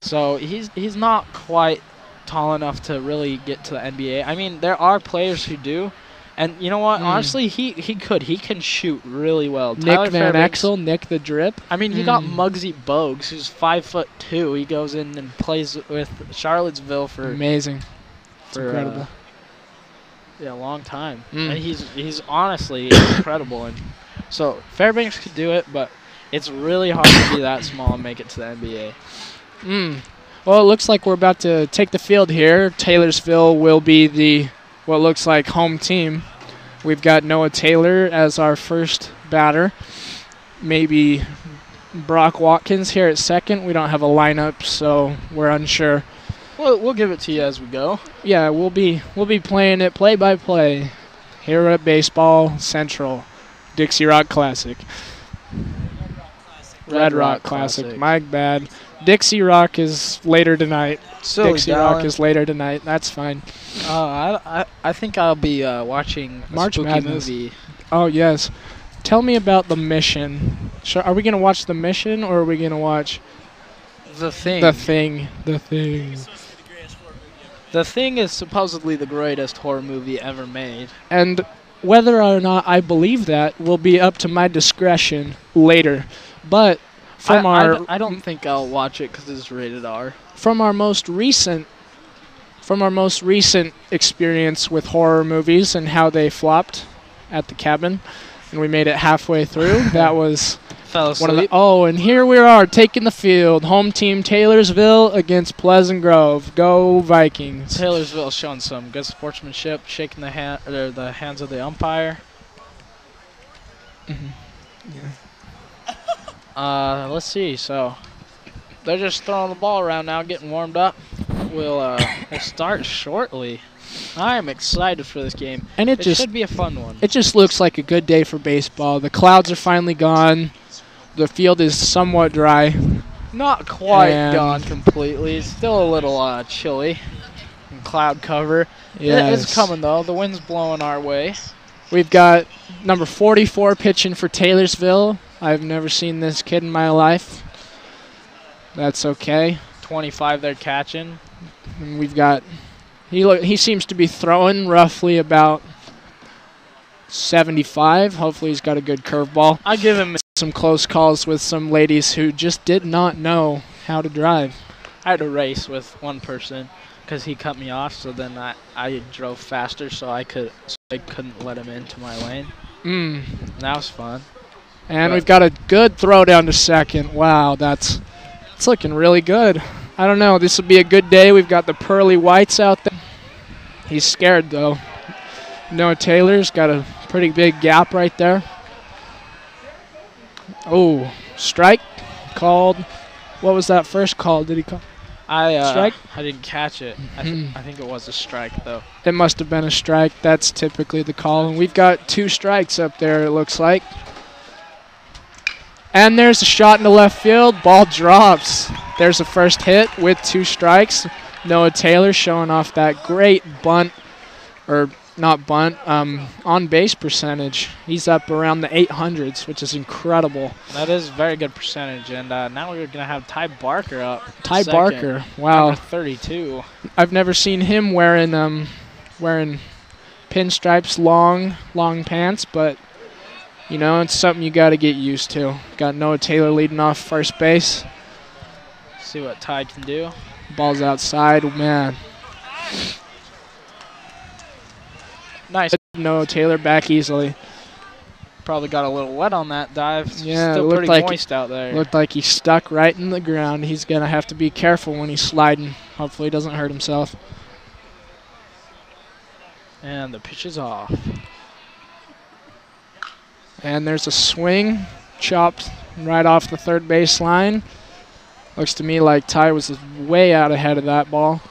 So he's not quite tall enough to really get to the NBA. I mean, there are players who do. And you know what? Honestly, he could. He can shoot really well. Nick Van Exel, Nick the Drip. I mean, you got Muggsy Bogues, who's 5'2". He goes in and plays with Charlottesville for amazing. For, incredible. A long time. And he's honestly incredible. And so Fairbanks could do it, but it's really hard to be that small and make it to the NBA. Well, it looks like we're about to take the field here. Taylorsville will be what looks like home team. We've got Noah Taylor as our first batter. Maybe Brock Watkins here at second. We don't have a lineup, so we're unsure. We'll give it to you as we go. Yeah, we'll be playing it play by play here at Baseball Central, Dixie Rock Classic. Red Rock Classic. My bad. Dixie Rock is later tonight. Dixie Rock is later tonight. That's fine. I think I'll be watching a March spooky Madness movie. Oh, yes. Tell me about The Mission. Are we going to watch The Mission or are we going to watch The Thing? The Thing. The Thing. The Thing is supposedly the greatest horror movie ever made. And whether or not I believe that will be up to my discretion later. But I don't think I'll watch it because it's rated R. From our most recent experience with horror movies and how they flopped at the cabin, and we made it halfway through. That was Fell asleep. one of the. And here we are taking the field. Home team Taylorsville against Pleasant Grove. Go Vikings! Taylorsville showing some good sportsmanship, shaking the hands of the umpire. Let's see. So they're just throwing the ball around now, getting warmed up. We'll start shortly. I am excited for this game. And it should be a fun one. It just looks like a good day for baseball. The clouds are finally gone. The field is somewhat dry. Not quite gone completely. It's still a little chilly and cloud cover. Yes. It's coming, though. The wind's blowing our way. We've got number 44 pitching for Taylorsville. I've never seen this kid in my life. That's okay. 25 they're catching. And we've got he seems to be throwing roughly about 75. Hopefully he's got a good curveball. I give him some close calls with some ladies who just did not know how to drive. I had a race with one person because he cut me off, so then I drove faster so I couldn't let him into my lane. And that was fun. And we've got a good throw down to second. Wow, it's looking really good. I don't know. This will be a good day. We've got the pearly whites out there. He's scared, though. Noah Taylor's got a pretty big gap right there. Oh, strike called. What was that first call? Did he call? Strike? I didn't catch it. I think it was a strike, though. It must have been a strike. That's typically the call. And we've got 2 strikes up there, it looks like. And there's a shot into left field. Ball drops. There's the first hit with 2 strikes. Noah Taylor showing off that great bunt, or not bunt, on base percentage. He's up around the 800s, which is incredible. That is very good percentage. And now we're going to have Ty Barker up. Ty Barker, wow. Number 32. I've never seen him wearing pinstripes, long pants, but you know, it's something you got to get used to. Got Noah Taylor leading off first base. See what Ty can do. Ball's outside, man. Nice. Noah Taylor back easily. Probably got a little wet on that dive. Yeah, still it looked pretty moist out there. Looked like he stuck right in the ground. He's going to have to be careful when he's sliding. Hopefully he doesn't hurt himself. And the pitch is off. And there's a swing, chopped right off the third base line. Looks to me like Ty was way out ahead of that ball.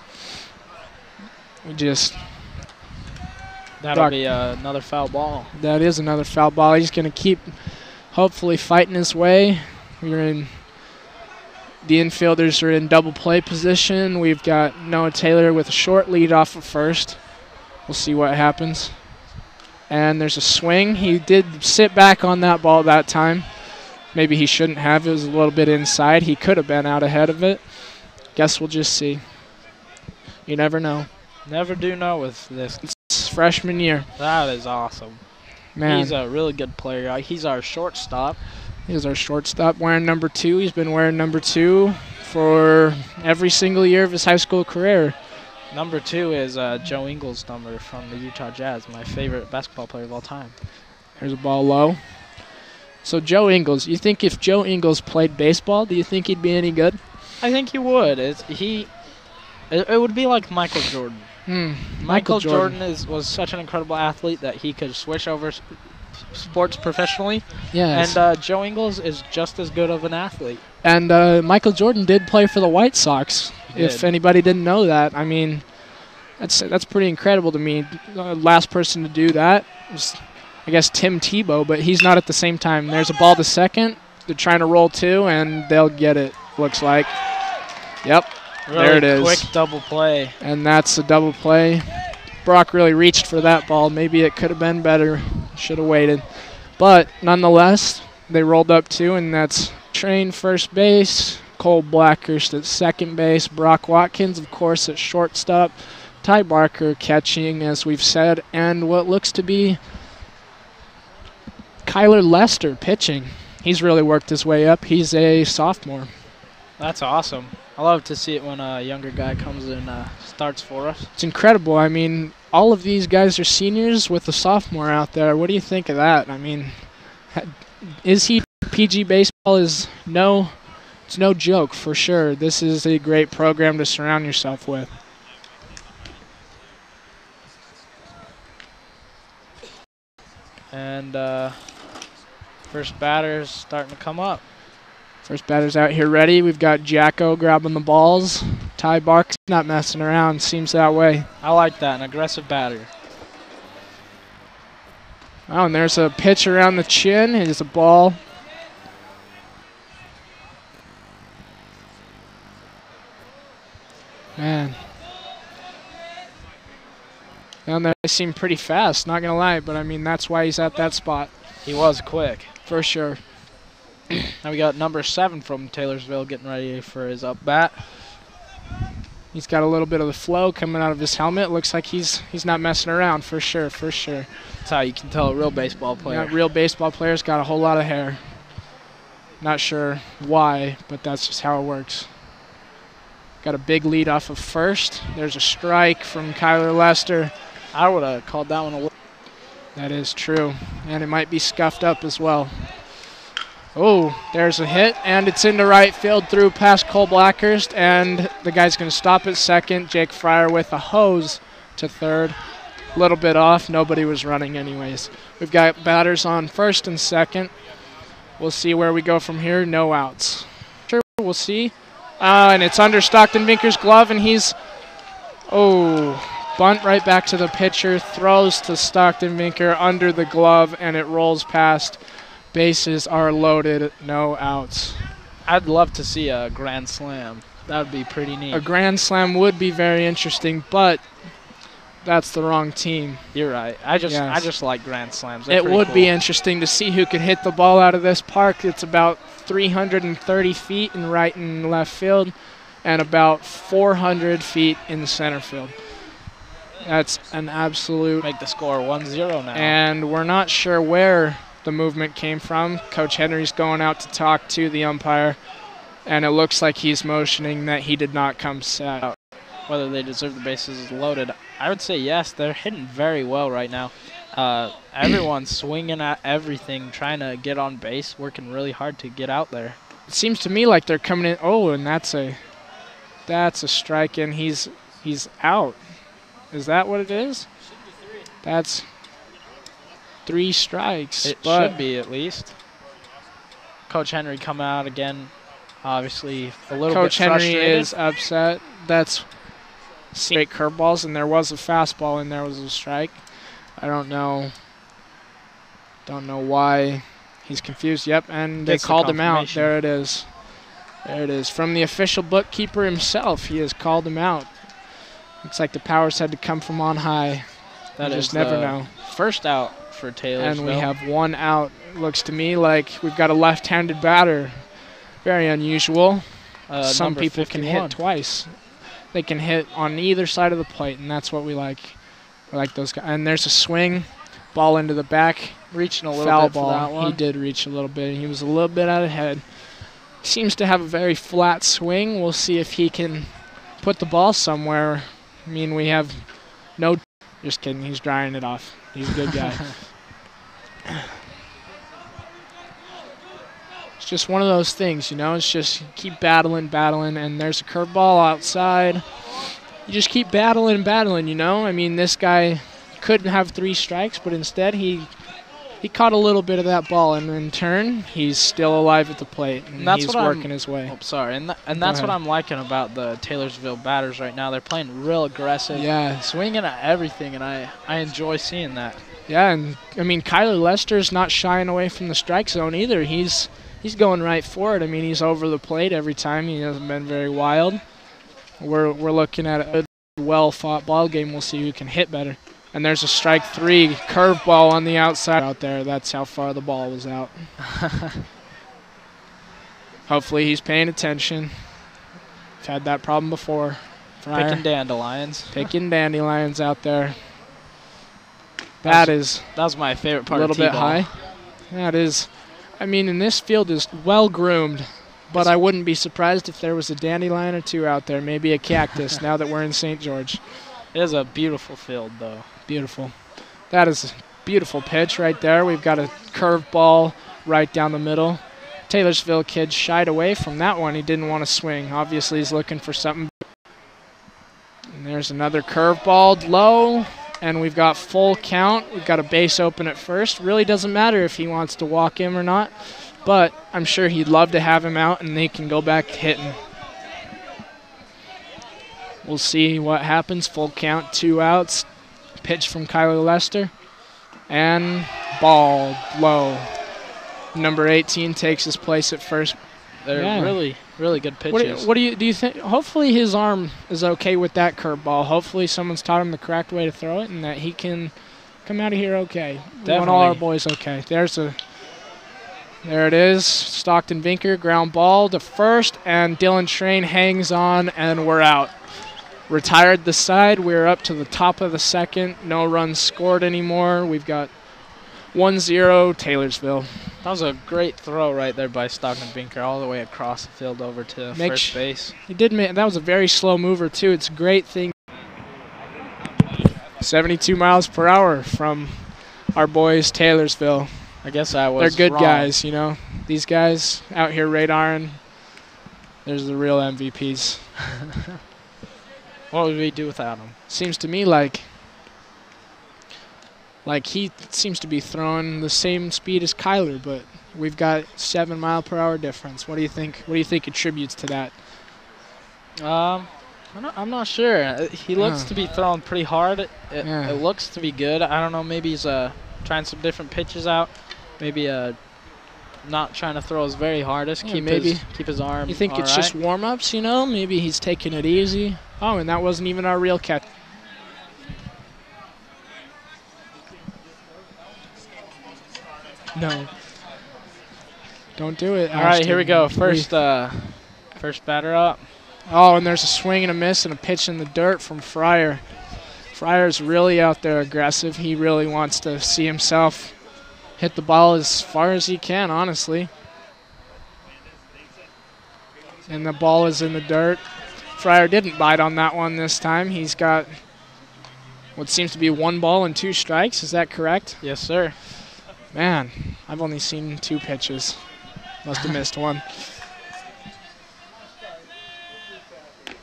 That'll be another foul ball. That is another foul ball. He's going to keep hopefully fighting his way. The infielders are in double play position. We've got Noah Taylor with a short lead off of first. We'll see what happens. And there's a swing. He did sit back on that ball that time. Maybe he shouldn't have. It was a little bit inside. He could have been out ahead of it. Guess we'll just see. You never know. Never do know with this. It's freshman year. That is awesome. Man. He's a really good player. He's our shortstop. He's our shortstop wearing number 2. He's been wearing number 2 for every single year of his high school career. Number 2 is Joe Ingles' number from the Utah Jazz, my favorite basketball player of all time. There's a ball low. So Joe Ingles, you think if Joe Ingles played baseball, do you think he'd be any good? I think he would. It would be like Michael Jordan. Michael Jordan was such an incredible athlete that he could switch over sports professionally. Yes. And Joe Ingles is just as good of an athlete. And Michael Jordan did play for the White Sox. If anybody didn't know that, I mean, that's pretty incredible to me. Last person to do that was, I guess, Tim Tebow, but he's not at the same time. There's a ball to second. They're trying to roll 2, and they'll get it, looks like. Yep. Really there it is. Quick double play. And that's a double play. Brock really reached for that ball. Maybe it could have been better. Should have waited. But nonetheless, they rolled up 2, and that's Train first base, Cole Blackhurst at second base, Brock Watkins, of course, at shortstop, Ty Barker catching, as we've said, and what looks to be Kyler Lester pitching. He's really worked his way up. He's a sophomore. That's awesome. I love to see it when a younger guy comes and starts for us. It's incredible. I mean, all of these guys are seniors with a sophomore out there. What do you think of that? I mean, is he PG baseball? It's no joke for sure. This is a great program to surround yourself with. And first batter's starting to come up. First batter's out here ready. We've got Jacko grabbing the balls. Ty Bark's not messing around. Seems that way. I like that, an aggressive batter. Oh, and there's a pitch around the chin. It is a ball. Man. Down there, they seem pretty fast, not going to lie, but I mean, that's why he's at that spot. He was quick. For sure. Now we got number 7 from Taylorsville getting ready for his up bat. He's got a little bit of the flow coming out of his helmet. Looks like he's not messing around, for sure, for sure. That's how you can tell a real baseball player. Yeah, real baseball player's got a whole lot of hair. Not sure why, but that's just how it works. Got a big lead off of first. There's a strike from Kyler Lester. I would have called that one a little. That is true. And it might be scuffed up as well. Oh, there's a hit, and it's into right field through past Cole Blackhurst, and the guy's going to stop at second. Jake Fryer with a hose to third. A little bit off. Nobody was running anyways. We've got batters on first and second. We'll see where we go from here. No outs. Sure, we'll see. And it's under Stockton Vinker's glove, and he's... Oh, bunt right back to the pitcher. Throws to Stockton Vinker under the glove, and it rolls past. Bases are loaded. No outs. I'd love to see a grand slam. That would be pretty neat. A grand slam would be very interesting, but that's the wrong team. You're right. I just like grand slams. They're it would cool. be interesting to see who could hit the ball out of this park. It's about 330 feet in right and left field and about 400 feet in center field. That's an absolute... Make the score 1-0 now. And we're not sure where the movement came from. Coach Henry's going out to talk to the umpire, and it looks like he's motioning that he did not come set. Whether they deserve the bases loaded, I would say yes. They're hitting very well right now. Everyone's swinging at everything, trying to get on base, working really hard to get out there. It seems to me like they're coming in. Oh, and that's a strike, and he's out. Is that what it is? Should be 3. That's 3 strikes. It should be at least. Coach Henry coming out again, obviously a little Coach bit frustrated. Henry is upset. That's straight curveballs, and there was a fastball, and there was a strike. I don't know. Don't know why he's confused. Yep, and they called him out. There it is. There it is. From the official bookkeeper himself, he has called him out. Looks like the powers had to come from on high. That you is just never know. First out for Taylorsville. And we have 1 out. Looks to me like we've got a left-handed batter. Very unusual. some people 51. Can hit twice. They can hit on either side of the plate, and that's what we like. We like those guys. And there's a swing, ball into the back. Reaching a little foul bit ball. For that one. He did reach a little bit. He was a little bit out ahead. Seems to have a very flat swing. We'll see if he can put the ball somewhere. I mean, we have no... Just kidding. He's drying it off. He's a good guy. It's just one of those things, you know. It's just keep battling, and there's a curveball outside. You just keep battling, you know. I mean, this guy couldn't have 3 strikes, but instead he caught a little bit of that ball, and in turn, he's still alive at the plate, and that's he's working his way. Oh, sorry, and that's what I'm liking about the Taylorsville batters right now. They're playing real aggressive, swinging at everything, and I enjoy seeing that. Yeah, and I mean, Kyler Lester's not shying away from the strike zone either. He's going right for it. I mean, he's over the plate every time. He hasn't been very wild. We're looking at a well-fought ball game. We'll see who can hit better. And there's a strike 3 curveball on the outside out there. That's how far the ball was out. Hopefully he's paying attention. I've had that problem before. Picking dandelions. Picking dandelions out there. That was my favorite part. A little bit high. That is. I mean, and this field is well groomed, but I wouldn't be surprised if there was a dandelion or 2 out there, maybe a cactus. Now that we're in St. George. It is a beautiful field, though. Beautiful. That is a beautiful pitch right there. We've got a curve ball right down the middle. Taylorsville kid shied away from that one. He didn't want to swing. Obviously, he's looking for something. And there's another curve ball low, and we've got full count. We've got a base open at first. Really doesn't matter if he wants to walk him or not, but I'm sure he'd love to have him out, and they can go back to hitting. We'll see what happens. Full count, 2 outs. Pitch from Kyler Lester. And ball low. Number 18 takes his place at first. They're really, really good pitches. What do you think? Hopefully his arm is okay with that curveball. Hopefully someone's taught him the correct way to throw it and that he can come out of here okay. Definitely. We want all our boys okay. There it is. Stockton Vinker, ground ball to first, and Dylan Train hangs on, and we're out. Retired the side. We're up to the top of the second. No runs scored anymore. We've got 1-0 Taylorsville. That was a great throw right there by Stockton Vinker all the way across the field over to first base. He did. That was a very slow mover, too. It's a great thing. 72 miles per hour from our boys Taylorsville. I guess I was They're good wrong. guys, you know. These guys out here radaring, there's the real MVPs. What would we do without him? Seems to me like he seems to be throwing the same speed as Kyler, but we've got 7 mile per hour difference. What do you think? What do you think attributes to that? I'm not sure. He looks to be throwing pretty hard. It looks to be good. I don't know. Maybe he's trying some different pitches out. Maybe not trying to throw his very hardest. Keep his arm. You think it's just warm-ups? You know, maybe he's taking it easy. Oh, and that wasn't even our real catch. No. Don't do it. All right, here we go. First batter up. Oh, and there's a swing and a miss and a pitch in the dirt from Fryer. Fryer's really out there aggressive. He really wants to see himself hit the ball as far as he can, honestly. And the ball is in the dirt. Fryer didn't bite on that one this time. He's got what seems to be 1 ball and 2 strikes. Is that correct? Yes, sir. Man, I've only seen 2 pitches. Must have missed one.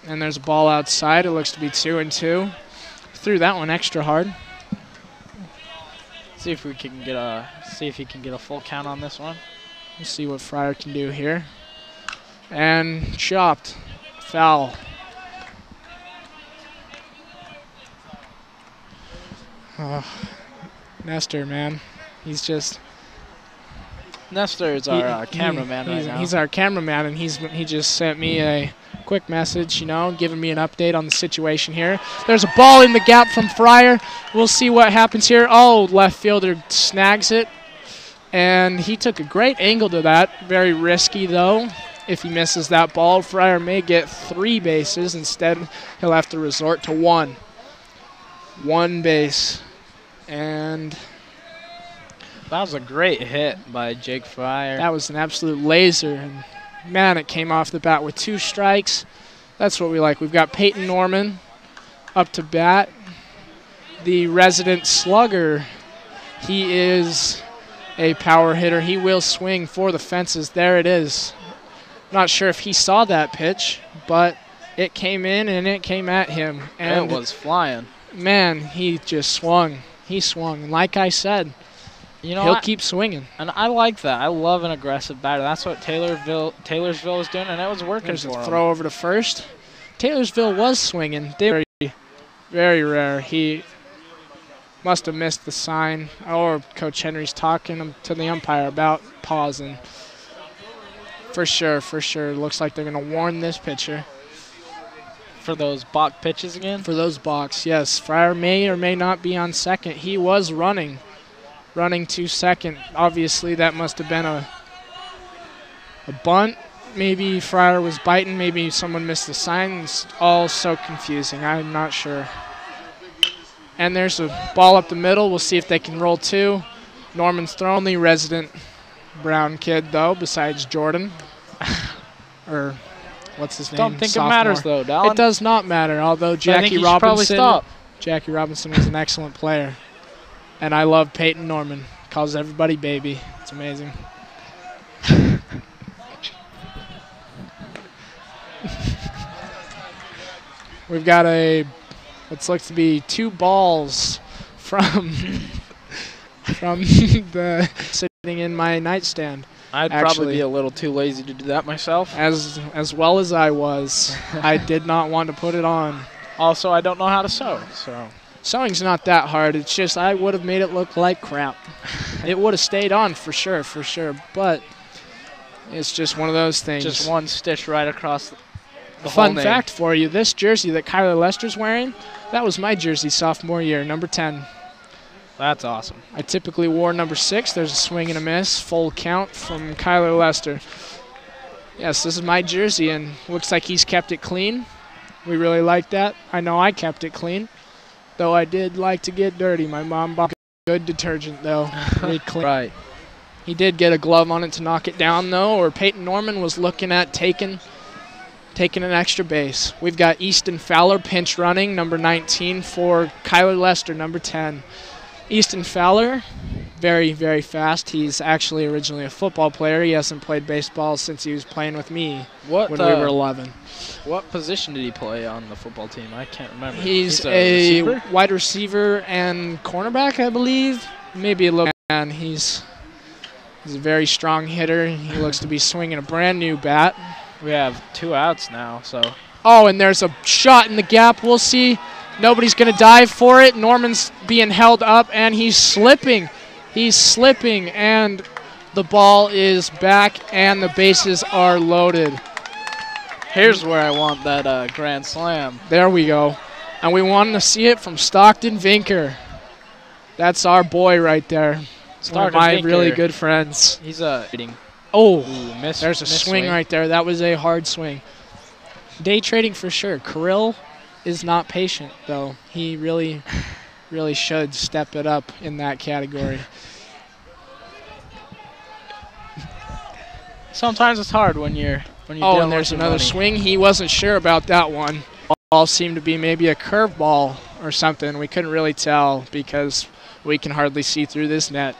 And there's a ball outside. It looks to be 2-2. Threw that one extra hard. See if he can get a full count on this one. We'll see what Fryer can do here. And chopped. Foul. Oh, Nestor, man. He's just... Nestor is our cameraman right now. He's our cameraman, and he just sent me a quick message, you know, giving me an update on the situation here. There's a ball in the gap from Fryer. We'll see what happens here. Oh, left fielder snags it, and he took a great angle to that. Very risky, though. If he misses that ball, Fryer may get 3 bases. Instead, he'll have to resort to 1. 1 base. And that was a great hit by Jake Fryer. That was an absolute laser. And man, it came off the bat with 2 strikes. That's what we like. We've got Peyton Norman up to bat. The resident slugger. He is a power hitter. He will swing for the fences. There it is. Not sure if he saw that pitch, but it came in and it came at him. And it was flying. Man, he just swung. He swung. And like I said, he'll keep swinging. And I like that. I love an aggressive batter. That's what Taylorsville was doing, and it was working There's for him. A throw over to first. Taylorsville was swinging. Very, very rare. He must have missed the sign. Or Coach Henry's talking to the umpire about pausing. For sure, for sure. Looks like they're going to warn this pitcher. For those balk pitches again? For those balks, yes. Fryer may or may not be on second. He was running to second. Obviously, that must have been a bunt. Maybe Fryer was biting. Maybe someone missed the sign. It's all so confusing. I'm not sure. And there's a ball up the middle. We'll see if they can roll 2. Norman's throwing. The resident Brown kid, though, besides Jordan. Or what's his name? Don't think Sophomore. it matters, though, Dallin. It does not matter, although Jackie Robinson was an excellent player. And I love Peyton Norman. Calls everybody baby. It's amazing. We've got what looks to be 2 balls from the sitting in my nightstand. I'd probably be a little too lazy to do that myself. As well as I was, I did not want to put it on. Also, I don't know how to sew, so. Sewing's not that hard. It's just I would have made it look like crap. It would have stayed on for sure. But it's just one of those things. Just one stitch right across the Fun fact for you, this jersey that Kyler Lester's wearing, that was my jersey sophomore year, number 10. That's awesome. I typically wore number 6. There's a swing and a miss, full count from Kyler Lester. Yes, this is my jersey, and looks like he's kept it clean. We really like that. I know I kept it clean, though I did like to get dirty. My mom bought good detergent, though. Really clean. Right. He did get a glove on it to knock it down, though, or Peyton Norman was looking at taking an extra base. We've got Easton Fowler pinch running, number 19, for Kyler Lester, number 10. Easton Fowler, very, very fast. He's actually originally a football player. He hasn't played baseball since he was playing with me when we were 11. What position did he play on the football team? I can't remember. He's a wide receiver and cornerback, I believe. Maybe a little. And he's a very strong hitter. He looks to be swinging a brand new bat. We have 2 outs now, so. Oh, and there's a shot in the gap. We'll see. Nobody's going to dive for it. Norman's being held up, and he's slipping. He's slipping, and the ball is back, and the bases are loaded. Here's where I want that grand slam. There we go. And we want to see it from Stockton Vinker. That's our boy right there. One of my really good friends. He's hitting. Oh, there's a swing right there. That was a hard swing. Day trading for sure. Kirill is not patient, though. He really, really should step it up in that category. Sometimes it's hard when you're Oh, and there's another swing. He wasn't sure about that one. Ball seemed to be maybe a curveball or something. We couldn't really tell because we can hardly see through this net.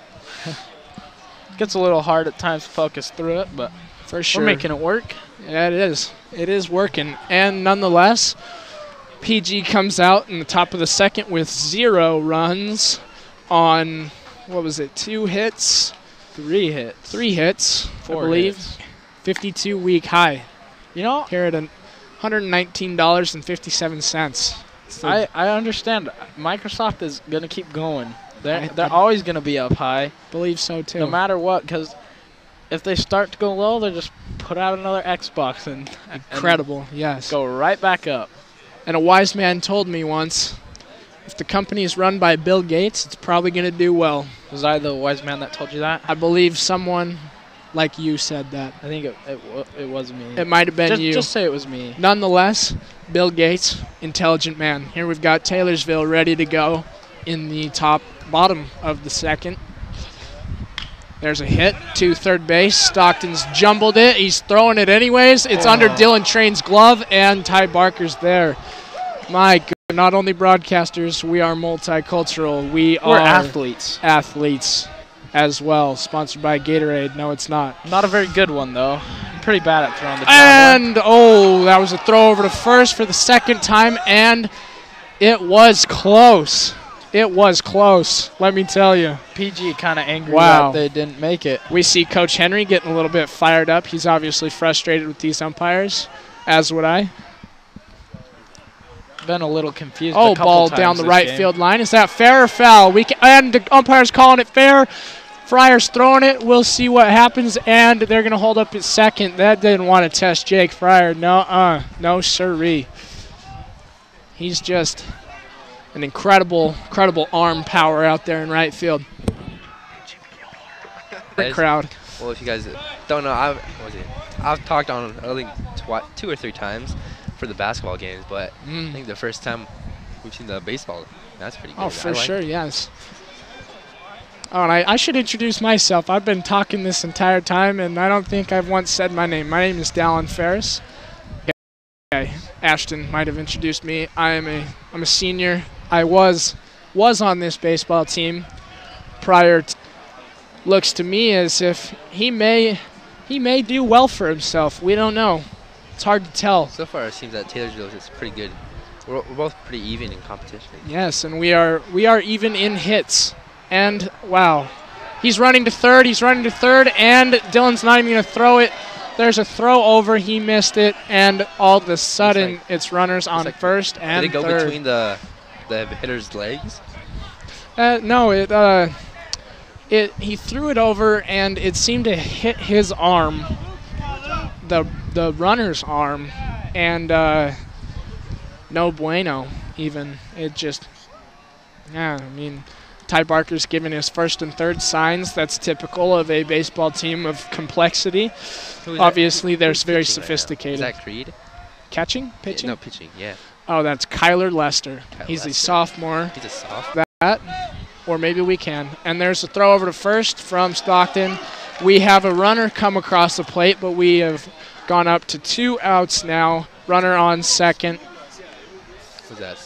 Gets a little hard at times to focus through it, but for sure. We're making it work. Yeah, it is. It is working. And nonetheless, PG comes out in the top of the second with 0 runs on, 2 hits? 3 hits. 3 hits, 4 I believe. Hits. 52-week high. Here at $119.57. I understand. Microsoft is going to keep going. They're always going to be up high. Believe so, too. No matter what, because if they start to go low, they just put out another Xbox and incredible, yes. Go right back up. And a wise man told me once, if the company is run by Bill Gates, it's probably going to do well. Was I the wise man that told you that? I believe someone like you said that. I think it was me. It might have been you. Just say it was me. Nonetheless, Bill Gates, intelligent man. Here we've got Taylorsville ready to go in the bottom of the second. There's a hit to third base. Stockton's jumbled it. He's throwing it anyways. It's under Dylan Train's glove, and Ty Barker's there. My God, not only broadcasters, we are multicultural. We're athletes. Athletes as well. Sponsored by Gatorade. No, it's not. Not a very good one, though. I'm pretty bad at throwing the And, that was a throw over to first for the second time, and it was close. It was close, let me tell you. PG kind of angry that they didn't make it. We see Coach Henry getting a little bit fired up. He's obviously frustrated with these umpires, as would I. Been a little confused. Ball down the right field line. Is that fair or foul? And the umpire's calling it fair. Fryer's throwing it. We'll see what happens, and they're going to hold up at second. That didn't want to test Jake Fryer. No sirree. He's just an incredible arm power out there in right field. Crowd. Well, if you guys don't know, I've talked on I think 2 or 3 times for the basketball games, but I think the first time we've seen the baseball, that's pretty good. Oh, for sure, yes. Oh, and I should introduce myself. I've been talking this entire time, and I don't think I've once said my name. My name is Dallin Ferris. Okay, Ashton might have introduced me. I'm a senior. I was on this baseball team prior. Looks to me as if he may do well for himself. We don't know. It's hard to tell. So far, it seems that Taylorsville is pretty good. We're both pretty even in competition. Yes, and we are even in hits. And wow, he's running to third. And Dylan's not even going to throw it. There's a throw over. He missed it, and all of a sudden, it's runners on first and third. Did it go third. between the hitter's legs? No, he threw it over, and it seemed to hit his arm, the runner's arm, and no bueno. Even it just, I mean. Ty Barker's giving his first and third signs. That's typical of a baseball team of complexity. Obviously, they're very sophisticated. Right, is that Creed? Catching? Pitching? Yeah, no, pitching, yeah. Oh, that's Kyler Lester. He's a sophomore. He's a sophomore. Or maybe we can. And there's a throw over to first from Stockton. We have a runner come across the plate, but we have gone up to 2 outs now. Runner on second. What's that?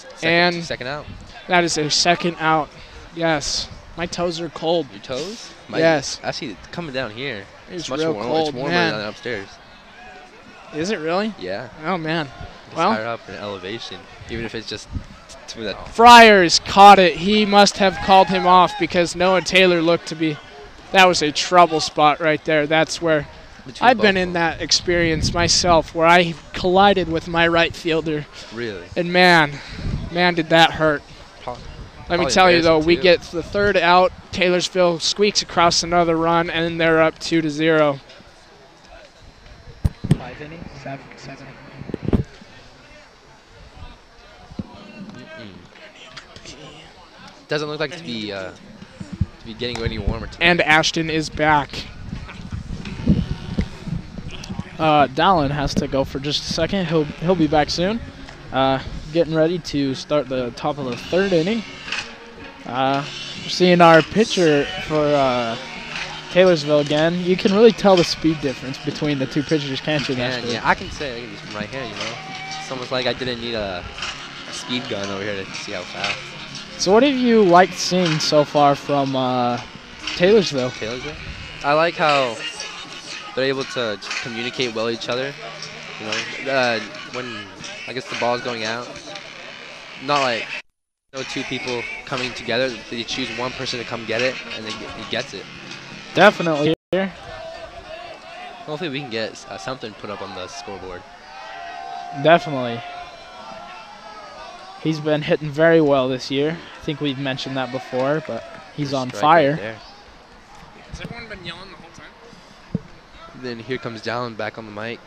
Second out? That is a second out. Yes. My toes are cold. Your toes? Yes. Actually, coming down here. It's much real warmer. cold, It's warmer man. than upstairs. Is it really? Yeah. Oh, man. It's Well, higher up in elevation, even if it's just to that. Fryers caught it. He must have called him off because Noah Taylor looked to be. That was a trouble spot right there. That's where I've been in that experience myself where I collided with my right fielder. Really? And man, did that hurt. Let me tell you, though, we get the third out. Taylorsville squeaks across another run, and they're up 2-0. 5 innings? 7. Doesn't look like to be getting any warmer tonight. And Ashton is back. Dallin has to go for just a second. He'll be back soon. Getting ready to start the top of the third inning. Seeing our pitcher for Taylorsville again. You can really tell the speed difference between the two pitchers, can't you? Yeah, I can say it from right here, you know. It's almost like I didn't need a speed gun over here to see how fast. So what have you liked seeing so far from Taylorsville? I like how they're able to communicate well with each other. You know, when I guess the ball's going out, not like two people coming together. They choose one person to come get it, and he gets it. Definitely here. Hopefully we can get something put up on the scoreboard. Definitely. He's been hitting very well this year. I think we've mentioned that before, but he's on fire. Right. Has everyone been yelling the whole time? Then here comes Dallin back on the mic.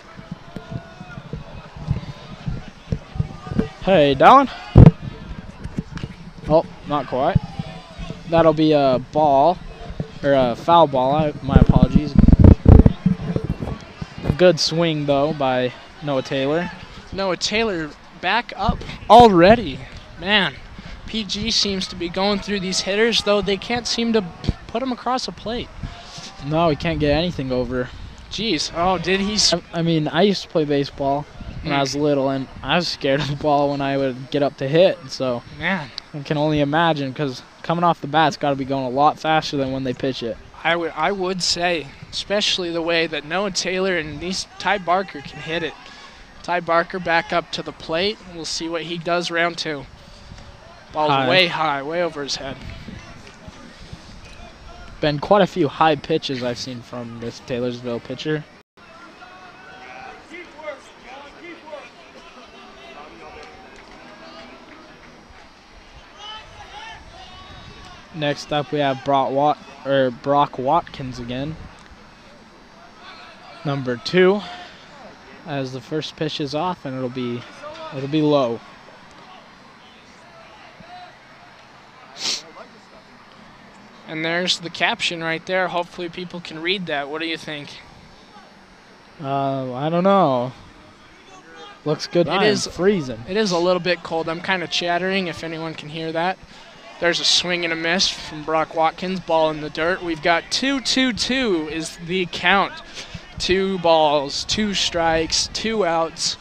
Hey, Dallin. Oh, not quite. That'll be a ball, or a foul ball. My apologies. Good swing, though, by Noah Taylor. Noah Taylor back up already. Man, PG seems to be going through these hitters, though they can't seem to put him across a plate. No, he can't get anything over. Jeez. Oh, did he? I mean, I used to play baseball when I was little, and I was scared of the ball when I would get up to hit. So Man, I can only imagine, because coming off the bat, it's got to be going a lot faster than when they pitch it. I would say, especially the way that Noah Taylor and Ty Barker can hit it. Ty Barker back up to the plate. We'll see what he does round 2. Ball's High. way high, way over his head. Been quite a few high pitches I've seen from this Taylorsville pitcher. Next up, we have Brock Watkins again. Number 2, as the first pitch is off, and it'll be low. And there's the caption right there. Hopefully people can read that. What do you think? I don't know. Looks good. It is freezing. It is a little bit cold. I'm kind of chattering if anyone can hear that. There's a swing and a miss from Brock Watkins. Ball in the dirt. We've got 2-2-2 is the count. 2 balls, 2 strikes, 2 outs.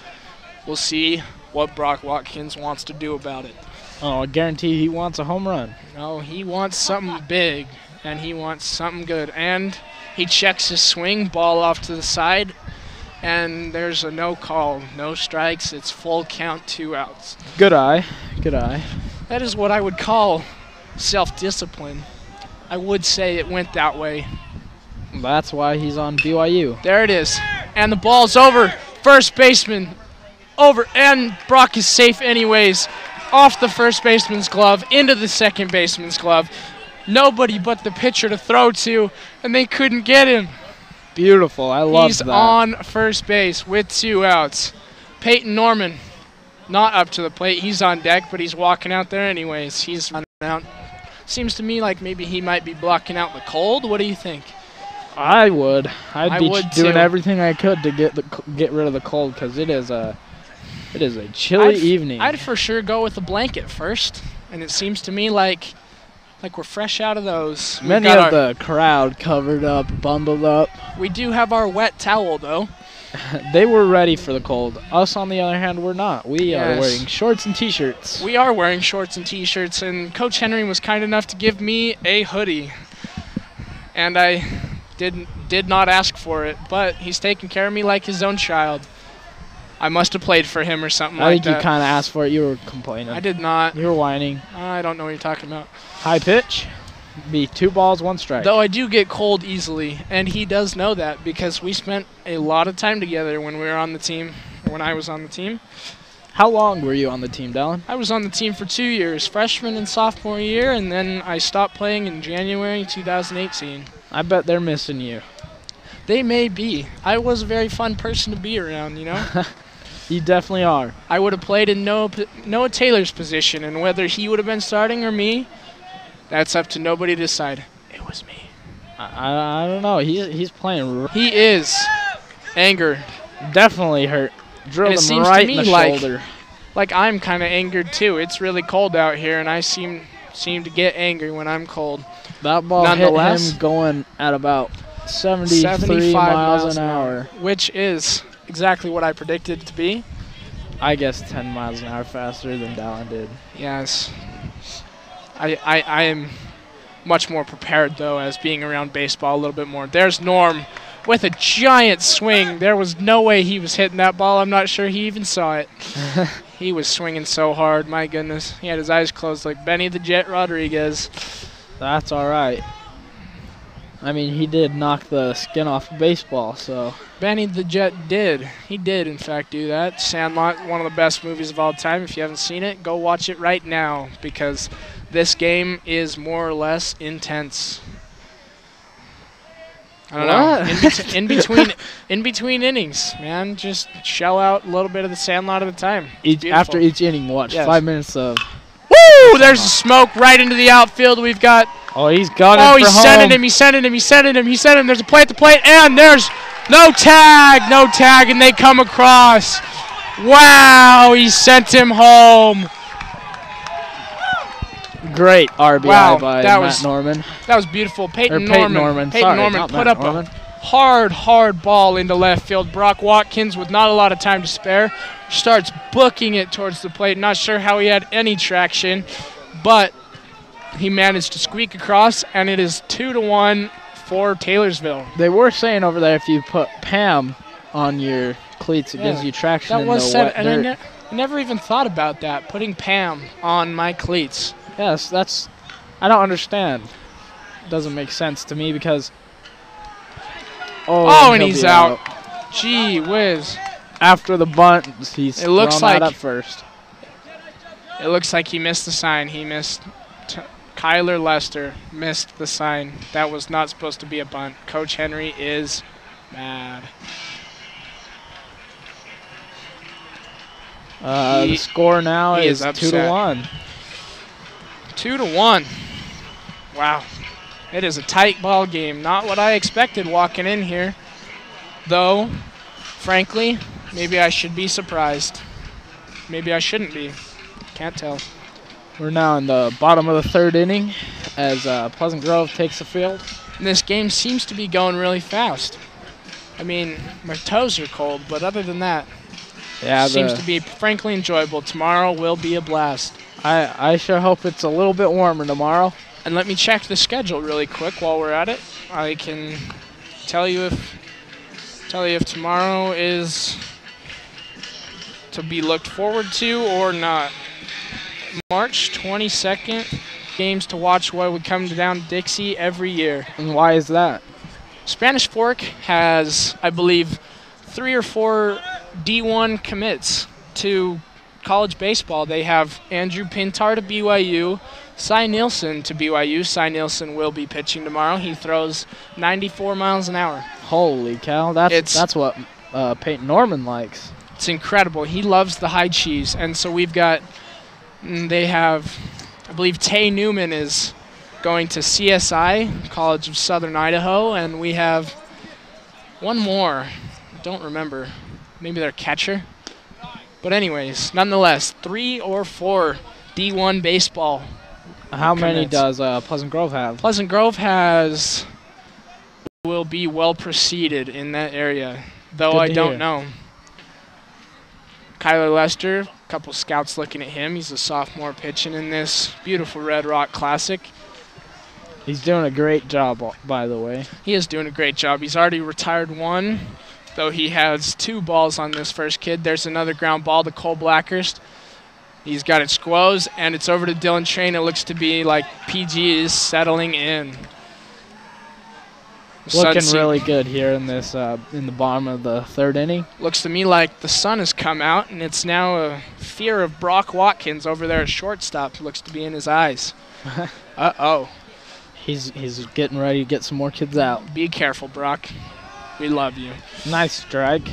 We'll see what Brock Watkins wants to do about it. Oh, I guarantee he wants a home run. No, he wants something big, and he wants something good. And he checks his swing, ball off to the side, and there's a no call, no strikes. It's full count, 2 outs. Good eye. Good eye. That is what I would call self-discipline. I would say it went that way. That's why he's on BYU. There it is. And the ball's over. First baseman over, and Brock is safe anyways. Off the first baseman's glove, into the second baseman's glove. Nobody but the pitcher to throw to, and they couldn't get him. Beautiful. I love that. He's on first base with 2 outs. Peyton Norman, not up to the plate. He's on deck, but he's walking out there anyways. He's running out. Seems to me like maybe he might be blocking out the cold. What do you think? I would. I'd be would doing too. everything I could to get rid of the cold, because it is a chilly evening. I'd for sure go with a blanket first, and it seems to me like we're fresh out of those. Many of the crowd covered up, bundled up. We do have our wet towel though. They were ready for the cold. Us, on the other hand, we're not. We are Yes. wearing shorts and T-shirts. We are wearing shorts and T-shirts, and Coach Henry was kind enough to give me a hoodie, and I did not ask for it, but he's taking care of me like his own child. I must have played for him or something I like think that. you kind of asked for it. You were complaining. I did not. You were whining. I don't know what you're talking about. High pitch. Be 2 balls, 1 strike. Though I do get cold easily, and he does know that because we spent a lot of time together when we were on the team, or when I was on the team. How long were you on the team, Dallin? I was on the team for 2 years, freshman and sophomore year, and then I stopped playing in January 2018. I bet they're missing you. They may be. I was a very fun person to be around, you know? You definitely are. I would have played in Noah Taylor's position, and whether he would have been starting or me, that's up to nobody to decide. It was me. I don't know. He's playing. He is. Anger. Definitely hurt. Drilled And it him seems right to me in the like- shoulder. Like I'm kind of angered too. It's really cold out here, and I seem to get angry when I'm cold. That ball hit Nonetheless, him going at about 73 75 miles an hour. which is exactly what I predicted it to be. I guess 10 miles an hour faster than Dallin did. Yes. I am much more prepared, though, as being around baseball a little bit more. There's Norm with a giant swing. There was no way he was hitting that ball. I'm not sure he even saw it. He was swinging so hard. My goodness. He had his eyes closed like Benny the Jet Rodriguez. That's all right. I mean, he did knock the skin off of baseball, so. Benny the Jet did. He did, in fact, do that. Sandlot, one of the best movies of all time. If you haven't seen it, go watch it right now because this game is more or less intense. I don't know. In between innings, man, just shell out a little bit of the Sandlot at a time. After each inning, watch Yes. 5 minutes of. Woo! There's a smoke right into the outfield. We've got. Oh, he's got it. Oh, for he's home. sending him. He's sending him. He's sending him. He's sending him. There's a play at the plate, and there's No tag, and they come across. Wow, he sent him home. Great RBI by that Matt Norman. That was beautiful. Peyton Norman put up a hard ball into left field. Brock Watkins, with not a lot of time to spare, starts booking it towards the plate. Not sure how he had any traction, but he managed to squeak across, and it is 2-1 for Taylorsville. They were saying over there if you put Pam on your cleats, it gives you traction in the wet dirt. I never even thought about that, putting Pam on my cleats. Yes, I don't understand. It doesn't make sense to me because... Oh, and he's out. Gee whiz. After the bunt, he's thrown out at first. It looks like he missed the sign. He missed. Kyler Lester missed the sign. That was not supposed to be a bunt. Coach Henry is mad. The score now is 2-1. 2-1. Wow. It is a tight ball game. Not what I expected walking in here. Though, frankly, maybe I should be surprised. Maybe I shouldn't be. Can't tell. We're now in the bottom of the third inning as Pleasant Grove takes the field. And this game seems to be going really fast. I mean, my toes are cold, but other than that, it seems to be frankly enjoyable. Tomorrow will be a blast. I sure hope it's a little bit warmer tomorrow. And let me check the schedule really quick while we're at it. I can tell you if tomorrow is to be looked forward to or not. March 22nd, games to watch while we come down to Dixie every year. And why is that? Spanish Fork has, I believe, 3 or 4 D1 commits to college baseball. They have Andrew Pintar to BYU, Cy Nielsen to BYU. Cy Nielsen will be pitching tomorrow. He throws 94 miles an hour. Holy cow, that's what Peyton Norman likes. It's incredible. He loves the high cheese. And so they have, I believe Tay Newman is going to CSI, College of Southern Idaho, and we have one more. I don't remember. Maybe their catcher. But anyways, nonetheless, 3 or 4 D1 baseball. How many does Pleasant Grove have? Pleasant Grove will be well preceded in that area, though I don't know. Kyler Lester, a couple scouts looking at him. He's a sophomore pitching in this beautiful Red Rock Classic. He's doing a great job, by the way. He is doing a great job. He's already retired 1, though he has 2 balls on this first kid. There's another ground ball to Cole Blackhurst. He's got it squoze, and it's over to Dylan Train. It looks to be like PG is settling in. Looking really good here in this in the bottom of the third inning. Looks to me like the sun has come out, and it's now a fear of Brock Watkins over there at shortstop. Looks to be in his eyes. Uh-oh. He's getting ready to get some more kids out. Be careful, Brock. We love you. Nice strike.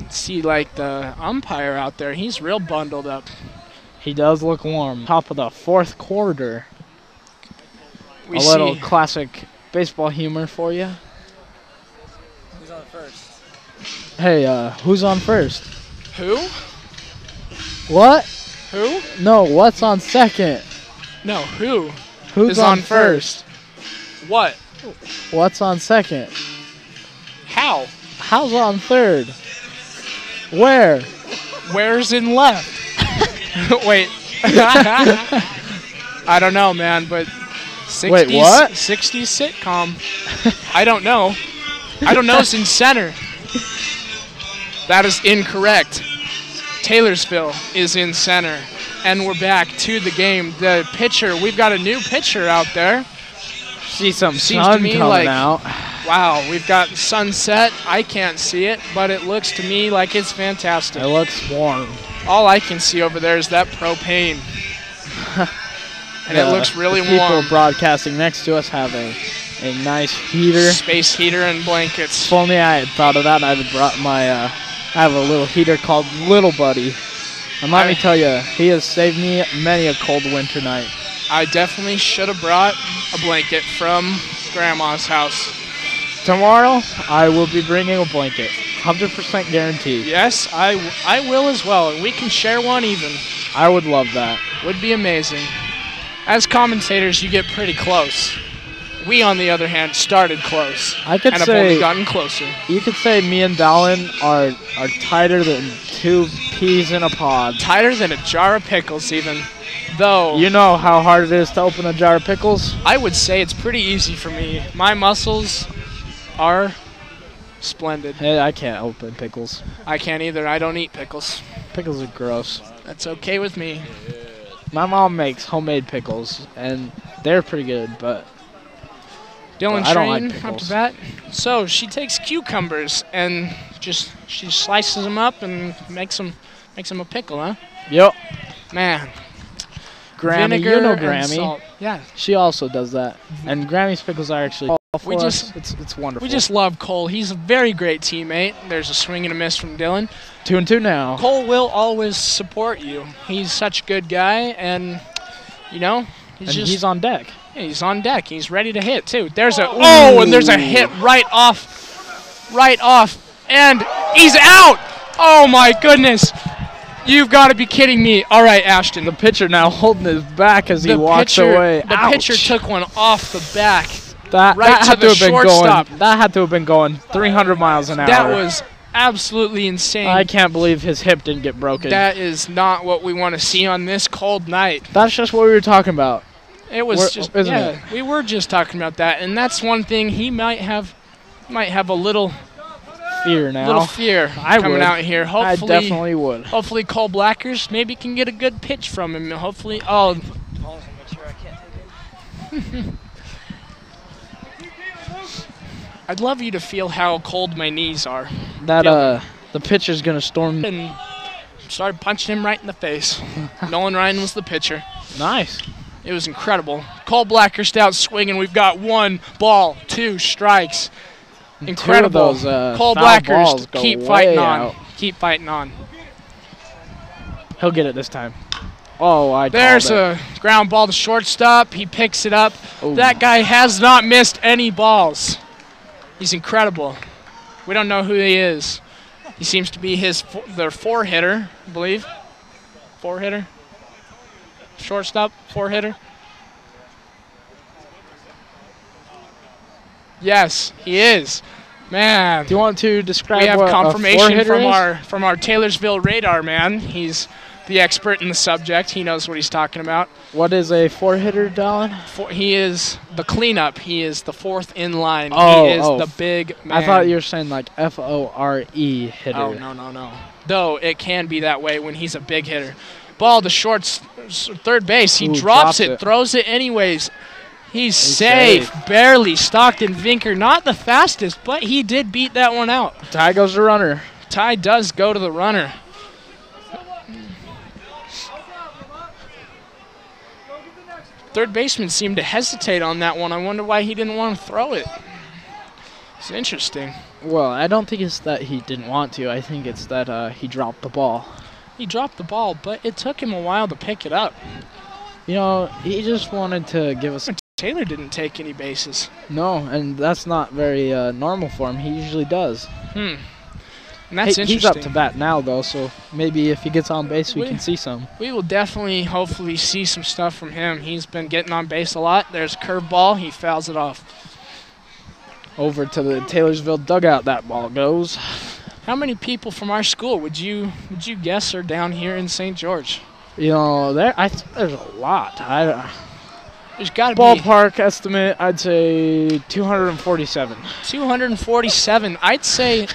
See, like the umpire out there, he's real bundled up. He does look warm. Top of the fourth quarter. A little classic baseball humor for you. Who's on first? Hey, who's on first? Who? What? Who? No, what's on second? No, who? Who's on first? What? What's on second? How? How's on third? Where? Where's in left? Wait. I don't know, man, but 60s, Wait, what? 60s sitcom. I don't know. I don't know it's in center. That is incorrect. Taylorsville is in center. And we're back to the game. The pitcher, we've got a new pitcher out there. See some Seems sun to me coming like, out. Wow, we've got sunset. I can't see it, but it looks to me like it's fantastic. It looks warm. All I can see over there is that propane. And it looks really warm. People broadcasting next to us have a nice heater. Space heater and blankets. If only I had thought of that, I'd have brought my, I have a little heater called Little Buddy. And let me tell you, he has saved me many a cold winter night. I definitely should have brought a blanket from Grandma's house. Tomorrow, I will be bringing a blanket. 100% guaranteed. Yes, I will as well. And we can share one even. I would love that. Would be amazing. As commentators, you get pretty close. We, on the other hand, started close. I could and say have only gotten closer. You could say me and Dallin are tighter than two peas in a pod. Tighter than a jar of pickles, even. Though you know how hard it is to open a jar of pickles? I would say it's pretty easy for me. My muscles are splendid. Hey, I can't open pickles. I can't either. I don't eat pickles. Pickles are gross. That's okay with me. My mom makes homemade pickles, and they're pretty good, but Dylan I don't like Train pickles. up to bat. So she takes cucumbers and she slices them up and makes them a pickle, huh? Yep. Man. Grammy, Vinegar you know and Grammy. salt. Yeah. She also does that. And Grammy's pickles are actually We just it's wonderful. We just love Cole. He's a very great teammate. There's a swing and a miss from Dylan. 2-2 now. Cole will always support you. He's such a good guy, and you know, he's on deck. Yeah, he's on deck. He's ready to hit too. There's and there's a hit right off, and he's out. Oh my goodness! You've got to be kidding me. All right, Ashton. The pitcher now holding his back as he walks away. The pitcher took one off the back. That right had to the shortstop. That had to have been going 300 miles an hour. That was absolutely insane. I can't believe his hip didn't get broken. That is not what we want to see on this cold night. That's just what we were talking about. It was we were just talking about that, and that's one thing he might have a little fear now. Little fear coming out here. Hopefully, I definitely would. Hopefully, Cole Blackers maybe can get a good pitch from him. Hopefully, I'd love you to feel how cold my knees are. That the pitcher's gonna storm and started punching him right in the face. Nolan Ryan was the pitcher. Nice. It was incredible. Cole Blackers out swinging. We've got 1 ball, 2 strikes. Incredible. Those, Cole Blackers keep fighting on. Keep fighting on. He'll get it this time. Oh, There's a ground ball to shortstop. He picks it up. Ooh. That guy has not missed any balls. He's incredible. We don't know who he is. He seems to be their 4-hitter, I believe. 4-hitter. Shortstop, 4-hitter. Yes, he is. Man. Do you want to describe? We have what confirmation from our Taylorsville radar man. He's the expert in the subject. He knows what he's talking about. What is a 4-hitter, Dallin? He is the cleanup. He is the 4th in line. Oh, he is the big man. I thought you were saying like F-O-R-E hitter. Oh, no. Though it can be that way when he's a big hitter. Ball to third base. He drops it, throws it anyways. He's safe. Barely. Stockton Vinker, not the fastest, but he did beat that one out. Ty goes to runner. Ty does go to the runner. Third baseman seemed to hesitate on that one. I wonder why he didn't want to throw it. It's interesting. Well, I don't think it's that he didn't want to. I think it's that he dropped the ball. He dropped the ball, but it took him a while to pick it up. You know, he just wanted to give us... Taylor didn't take any bases. No, and that's not very normal for him. He usually does. And that's interesting. He's up to bat now, though, so maybe if he gets on base, we can see some. We will definitely, hopefully, see some stuff from him. He's been getting on base a lot. There's a curveball. He fouls it off. Over to the Taylorsville dugout that ball goes. How many people from our school would you guess are down here in St. George? You know, there's a lot. There's got to be ballpark estimate. I'd say 247. 247. I'd say.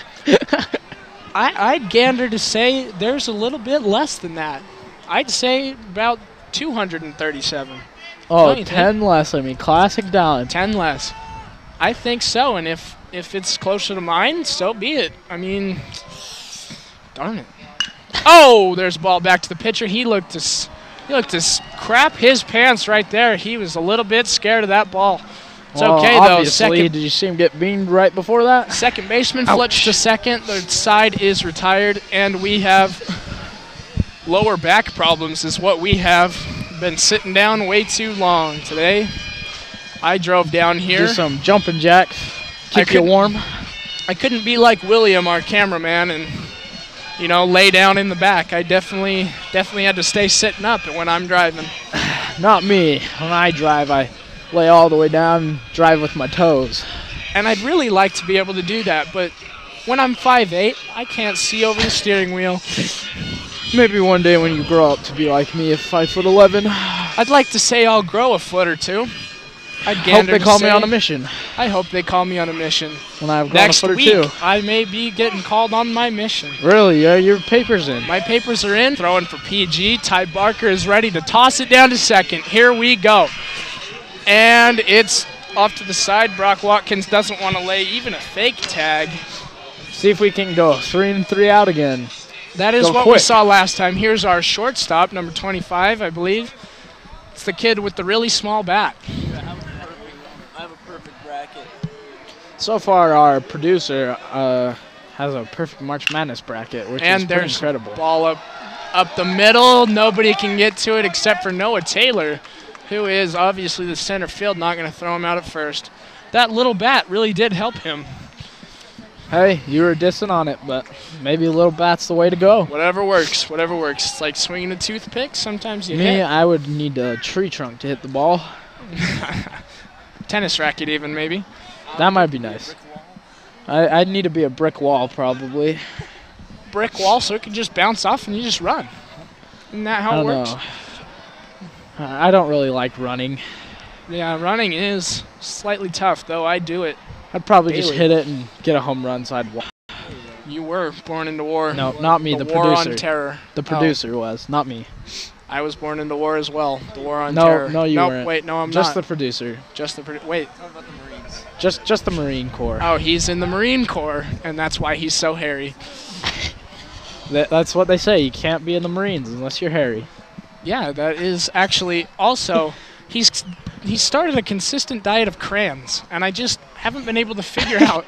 I'd gander to say there's a little bit less than that. I'd say about 237. Oh, 10 less. I mean, classic Dallin. 10 less. I think so, and if it's closer to mine, so be it. I mean, darn it. Oh, there's a ball back to the pitcher. He looked to crap his pants right there. He was a little bit scared of that ball. It's okay, though. Did you see him get beamed right before that? Second baseman flips to second. The side is retired, and we have lower back problems is what we have. Been sitting down way too long today. I drove down here. Do some jumping jacks. Keep you warm. I couldn't be like William, our cameraman, and lay down in the back. I definitely had to stay sitting up when I'm driving. Not me. When I drive, I lay all the way down and drive with my toes. And I'd really like to be able to do that, but when I'm 5'8", I can't see over the steering wheel. Maybe one day when you grow up to be like me at 5'11". I'd like to say I'll grow a foot or two. I'd Hope they call me on a mission. I hope they call me on a mission. When I've grown Next a foot or week, two. I may be getting called on my mission. Really? Yeah, your paper's in. My papers are in. Throwing for PG. Ty Barker is ready to toss it down to second. Here we go. And it's off to the side. Brock Watkins doesn't want to lay even a fake tag. See if we can go 3-3 out again. That is what we saw last time. Here's our shortstop, number 25, I believe. It's the kid with the really small bat. I have a perfect bracket. So far, our producer has a perfect March Madness bracket, which is pretty incredible. Ball up the middle. Nobody can get to it except for Noah Taylor, who is obviously the center field, not going to throw him out at first. That little bat really did help him. Hey, you were dissing on it, but maybe a little bat's the way to go. Whatever works, whatever works. It's like swinging a toothpick. Sometimes you hit. Me, I would need a tree trunk to hit the ball. Tennis racket even, maybe. That might be nice. I'd need to be a brick wall, probably. Brick wall so it can just bounce off and you just run. Isn't that how it works? I don't really like running. Yeah, running is slightly tough, though. I do it. I'd probably just hit it and get a home run, so I'd walk. You were born into war. No, not me, the war producer. On terror. The producer was, not me. I was born into war as well. The war on terror. No, you weren't. Wait, no, I'm just not. The producer. Just the producer. Wait. What about the Marines? Just the Marine Corps. Oh, he's in the Marine Corps, and that's why he's so hairy. That's what they say. You can't be in the Marines unless you're hairy. Yeah, that is actually also... He started a consistent diet of crayons, and I just haven't been able to figure out.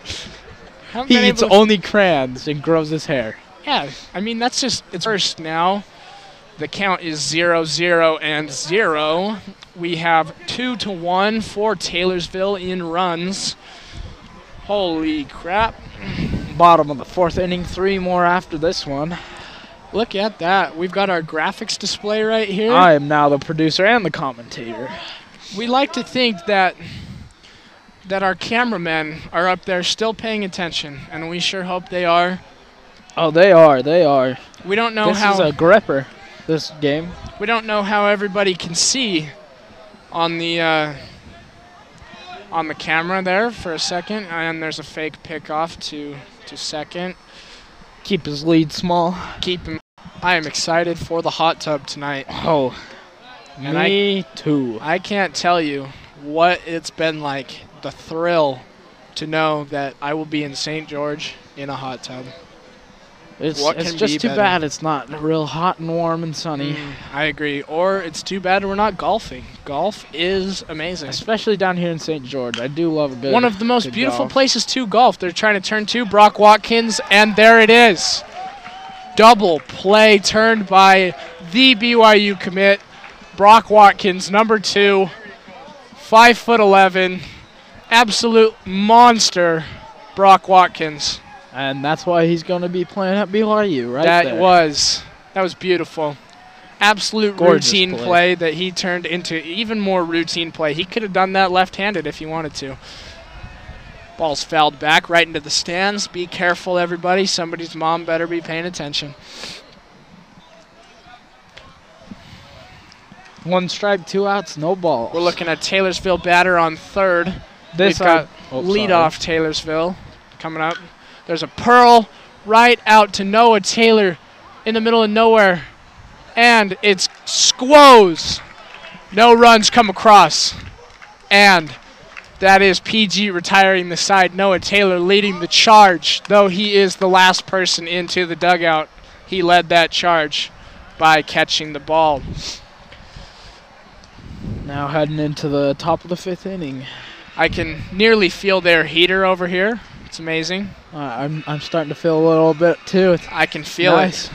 He eats only crayons and grows his hair. Yeah, I mean, that's just, it's first now. The count is 0-0 and 0. We have 2-1 for Taylorsville in runs. Holy crap. Bottom of the fourth inning, 3 more after this one. Look at that. We've got our graphics display right here. I am now the producer and the commentator. We like to think that our cameramen are up there still paying attention, and we sure hope they are. Oh, they are. They are. We don't know how. This is a gripper, this game. We don't know how everybody can see on the camera there for a second, and there's a fake pickoff to second. Keep his lead small. Keep him. I am excited for the hot tub tonight. Oh, and me too. I can't tell you what it's been like, the thrill to know that I will be in St. George in a hot tub. It's just too bad it's not real hot and warm and sunny. I agree. Or it's too bad we're not golfing. Golf is amazing. Especially down here in St. George. I do love a good one of the most beautiful golf. places to golf. They're trying to turn to Brock Watkins, and there it is. Double play turned by the BYU commit, Brock Watkins, number 2, 5'11", absolute monster, Brock Watkins. And that's why he's going to be playing at BYU, right there. That was beautiful. Absolute Gorgeous routine play that he turned into even more routine play. He could have done that left-handed if he wanted to. Ball's fouled back right into the stands. Be careful, everybody. Somebody's mom better be paying attention. 1 strike, 2 outs, no balls. We're looking at Taylorsville batter on third. We've got leadoff Taylorsville coming up. There's a pearl right out to Noah Taylor in the middle of nowhere. And it's squoze. No runs come across. And that is PG retiring the side. Noah Taylor leading the charge. Though he is the last person into the dugout, he led that charge by catching the ball. Now heading into the top of the 5th inning. I can nearly feel their heater over here. It's amazing. I'm starting to feel a little bit too. I can feel it.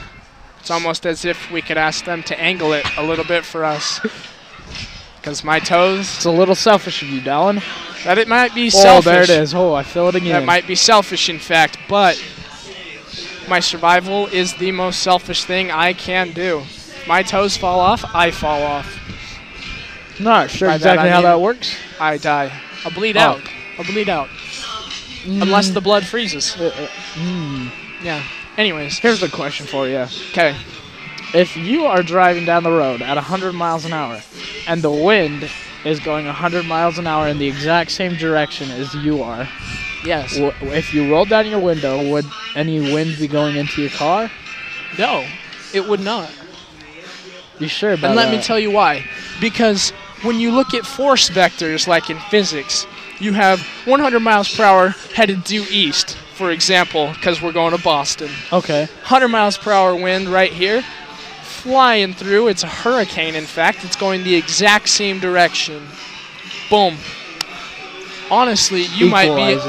It's almost as if we could ask them to angle it a little bit for us. Because my toes... It's a little selfish of you, Dallin. That it might be Oh, selfish. there it is. Oh, I feel it again. That might be selfish, in fact, but my survival is the most selfish thing I can do. If my toes fall off, I fall off. Not sure By that, exactly I how mean- that works. I die. I'll bleed Oh. out. I'll bleed out. Unless the blood freezes. Yeah. Anyways. Here's a question for you. Okay. If you are driving down the road at 100 miles an hour and the wind is going 100 miles an hour in the exact same direction as you are, Yes. if you rolled down your window, would any wind be going into your car? No, it would not. You sure about And let that? me tell you why. Because when you look at force vectors, like in physics, you have 100 miles per hour headed due east, for example, because we're going to Boston. Okay. 100 miles per hour wind right here, flying through. It's a hurricane, in fact. It's going the exact same direction. Boom. Honestly, you might be...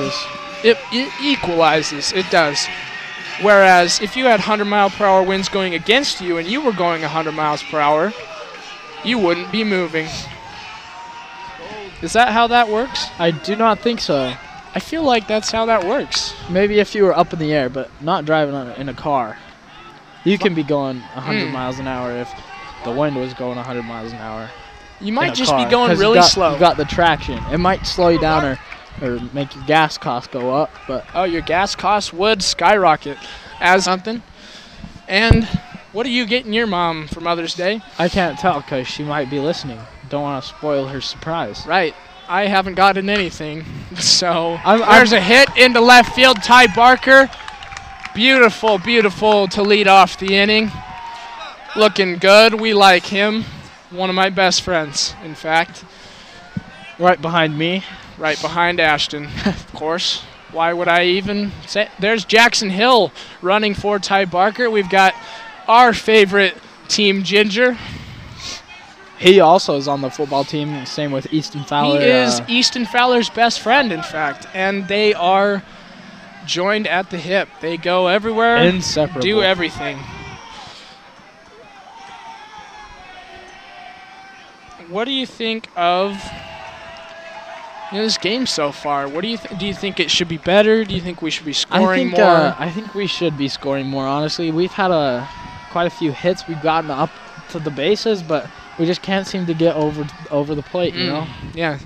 It equalizes. It does. Whereas if you had 100 mile per hour winds going against you and you were going 100 miles per hour, you wouldn't be moving. Is that how that works? I do not think so. I feel like that's how that works. Maybe if you were up in the air, but not driving in a car. You can be going 100 miles an hour if the wind was going 100 miles an hour. You in might a just car, be going 'cause really slow. You got the traction. It might slow you down or make your gas costs go up, but Oh, your gas costs would skyrocket as something. And what are you getting your mom for Mother's Day? I can't tell because she might be listening. Don't want to spoil her surprise. Right. I haven't gotten anything. So I'm- there's a hit into left field. Ty Barker. Beautiful, beautiful to lead off the inning. Looking good. We like him. One of my best friends, in fact. Right behind me. Right behind Ashton, of course. Why would I even say? There's Jackson Hill running for Ty Barker. We've got our favorite team, Ginger. He also is on the football team. Same with Easton Fowler. He is Easton Fowler's best friend, in fact. And they are joined at the hip. They go everywhere, inseparable. do everything. What do you think of this game so far? What do you do? You think it should be better? Do you think we should be scoring more? I think we should be scoring more. Honestly, we've had quite a few hits. We've gotten up to the bases, but we just can't seem to get over the plate. You know? Yeah.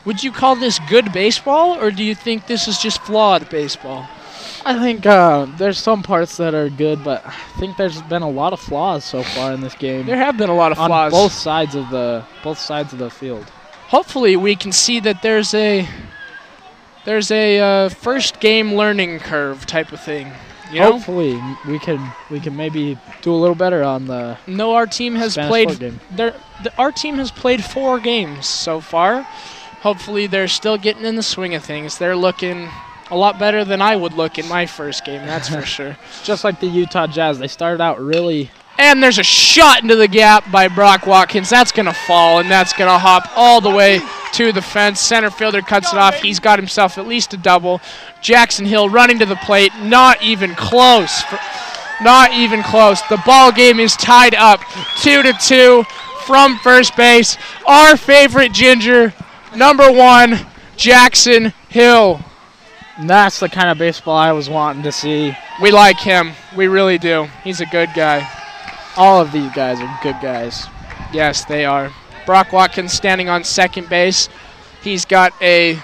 Would you call this good baseball, or do you think this is just flawed baseball? I think there's some parts that are good, but I think there's been a lot of flaws so far in this game. There have been a lot of on flaws. both sides of the field. Hopefully, we can see that there's a first game learning curve type of thing. You know? Hopefully, we can maybe do a little better on the. No, our team has Spanish played. foot game. Our team has played 4 games so far. Hopefully, they're still getting in the swing of things. They're looking a lot better than I would look in my first game. That's for sure. Just like the Utah Jazz, they started out really. And there's a shot into the gap by Brock Watkins. That's going to fall, and that's going to hop all the way to the fence. Center fielder cuts it off. He's got himself at least a double. Jackson Hill running to the plate. Not even close. Not even close. The ball game is tied up 2-2 from first base. Our favorite Ginger, number 1, Jackson Hill. And that's the kind of baseball I was wanting to see. We like him. We really do. He's a good guy. All of these guys are good guys. Yes, they are. Brock Watkins standing on second base. He's got a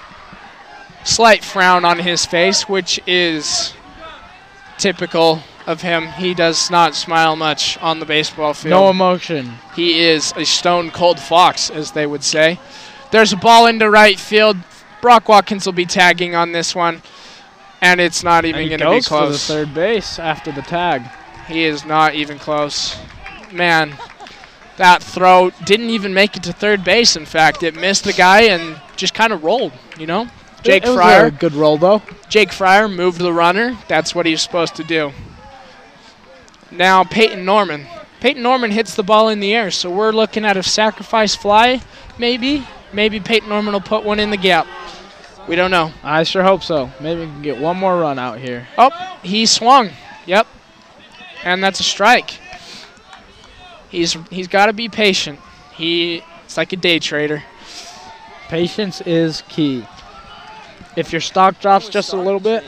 slight frown on his face, which is typical of him. He does not smile much on the baseball field. No emotion. He is a stone-cold fox, as they would say. There's a ball into right field. Brock Watkins will be tagging on this one, and it's not even going to be Goes for the close. third base after the tag. He is not even close. Man, that throw didn't even make it to third base, in fact. It missed the guy and just kind of rolled, you know? Jake It was Fryer. a good roll, though. Jake Fryer moved the runner. That's what he's supposed to do. Now Peyton Norman. Peyton Norman hits the ball in the air, so we're looking at a sacrifice fly, maybe. Maybe Peyton Norman will put one in the gap. We don't know. I sure hope so. Maybe we can get one more run out here. Oh, he swung. Yep. And that's a strike. He's got to be patient. It's like a day trader. Patience is key. If your stock drops just a little bit,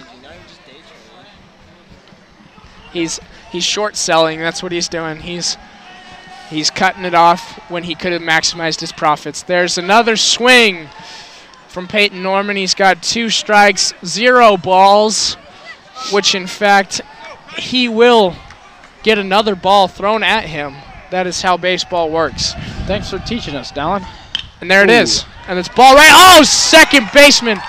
He's short selling. That's what he's doing. He's cutting it off when he could have maximized his profits. There's another swing from Peyton Norman. He's got 2 strikes, 0 balls, which in fact he will get another ball thrown at him. That is how baseball works. thanks for teaching us, Dallin. And there it is. And it's ball right. Oh, second baseman.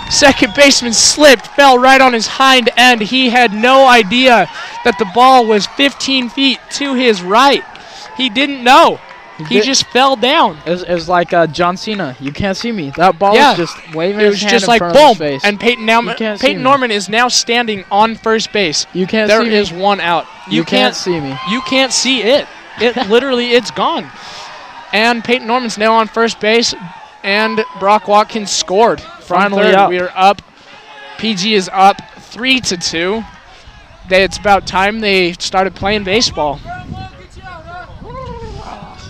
Second baseman slipped, fell right on his hind end. He had no idea that the ball was 15 feet to his right. He didn't know. He just fell down. It was like John Cena. You can't see me. That ball Yeah. was just waving It his was hand just in like front boom. of his face. And Peyton can't see me. Norman is now standing on first base. You can't There see me. is one out. You can't see me. You can't see it. It literally, it's gone. And Peyton Norman's now on first base, and Brock Watkins scored from Finally third. up. We are up. PG is up 3-2. It's about time they started playing baseball.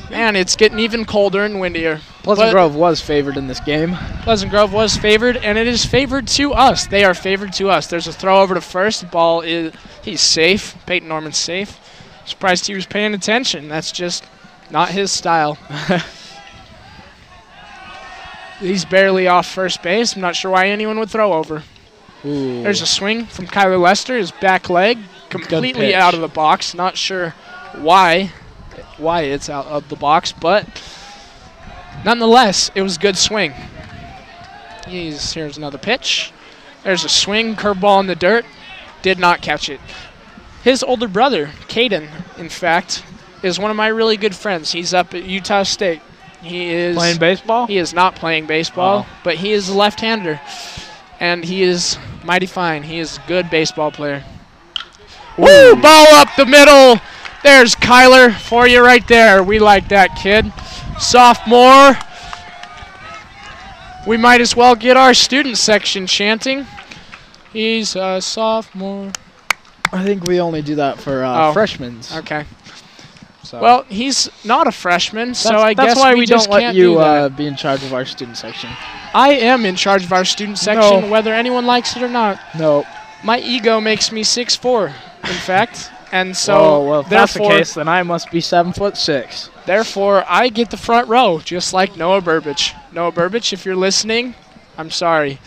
Man, it's getting even colder and windier. Pleasant But Grove was favored in this game. Pleasant Grove was favored, and it is favored to us. They are favored to us. There's a throw over to first. The ball is, he's safe. Peyton Norman's safe. Surprised he was paying attention. That's just not his style. He's barely off first base. I'm not sure why anyone would throw over. Ooh. There's a swing from Kyler Lester. His back leg completely pitch. out of the box. Not sure why it's out of the box, but nonetheless, it was a good swing. Here's another pitch. There's a swing, curveball in the dirt. Did not catch it. His older brother, Caden, in fact, is one of my really good friends. He's up at Utah State. He is Playing baseball? He is not playing baseball, but he is a left-hander, and he is mighty fine. He is a good baseball player. Woo! Ball up the middle. There's Kyler for you right there. We like that kid. Sophomore. We might as well get our student section chanting. He's a sophomore. I think we only do that for freshmen. Okay. So. Well, he's not a freshman, so That's- I guess that's why we just don't let can't you do that. be in charge of our student section. I am in charge of our student section, No. whether anyone likes it or not. No. My ego makes me 6'4", in fact, and so Well, if that's the therefore, case, then I must be 7'6". therefore, I get the front row, just like Noah Burbage. Noah Burbage, if you're listening, I'm sorry.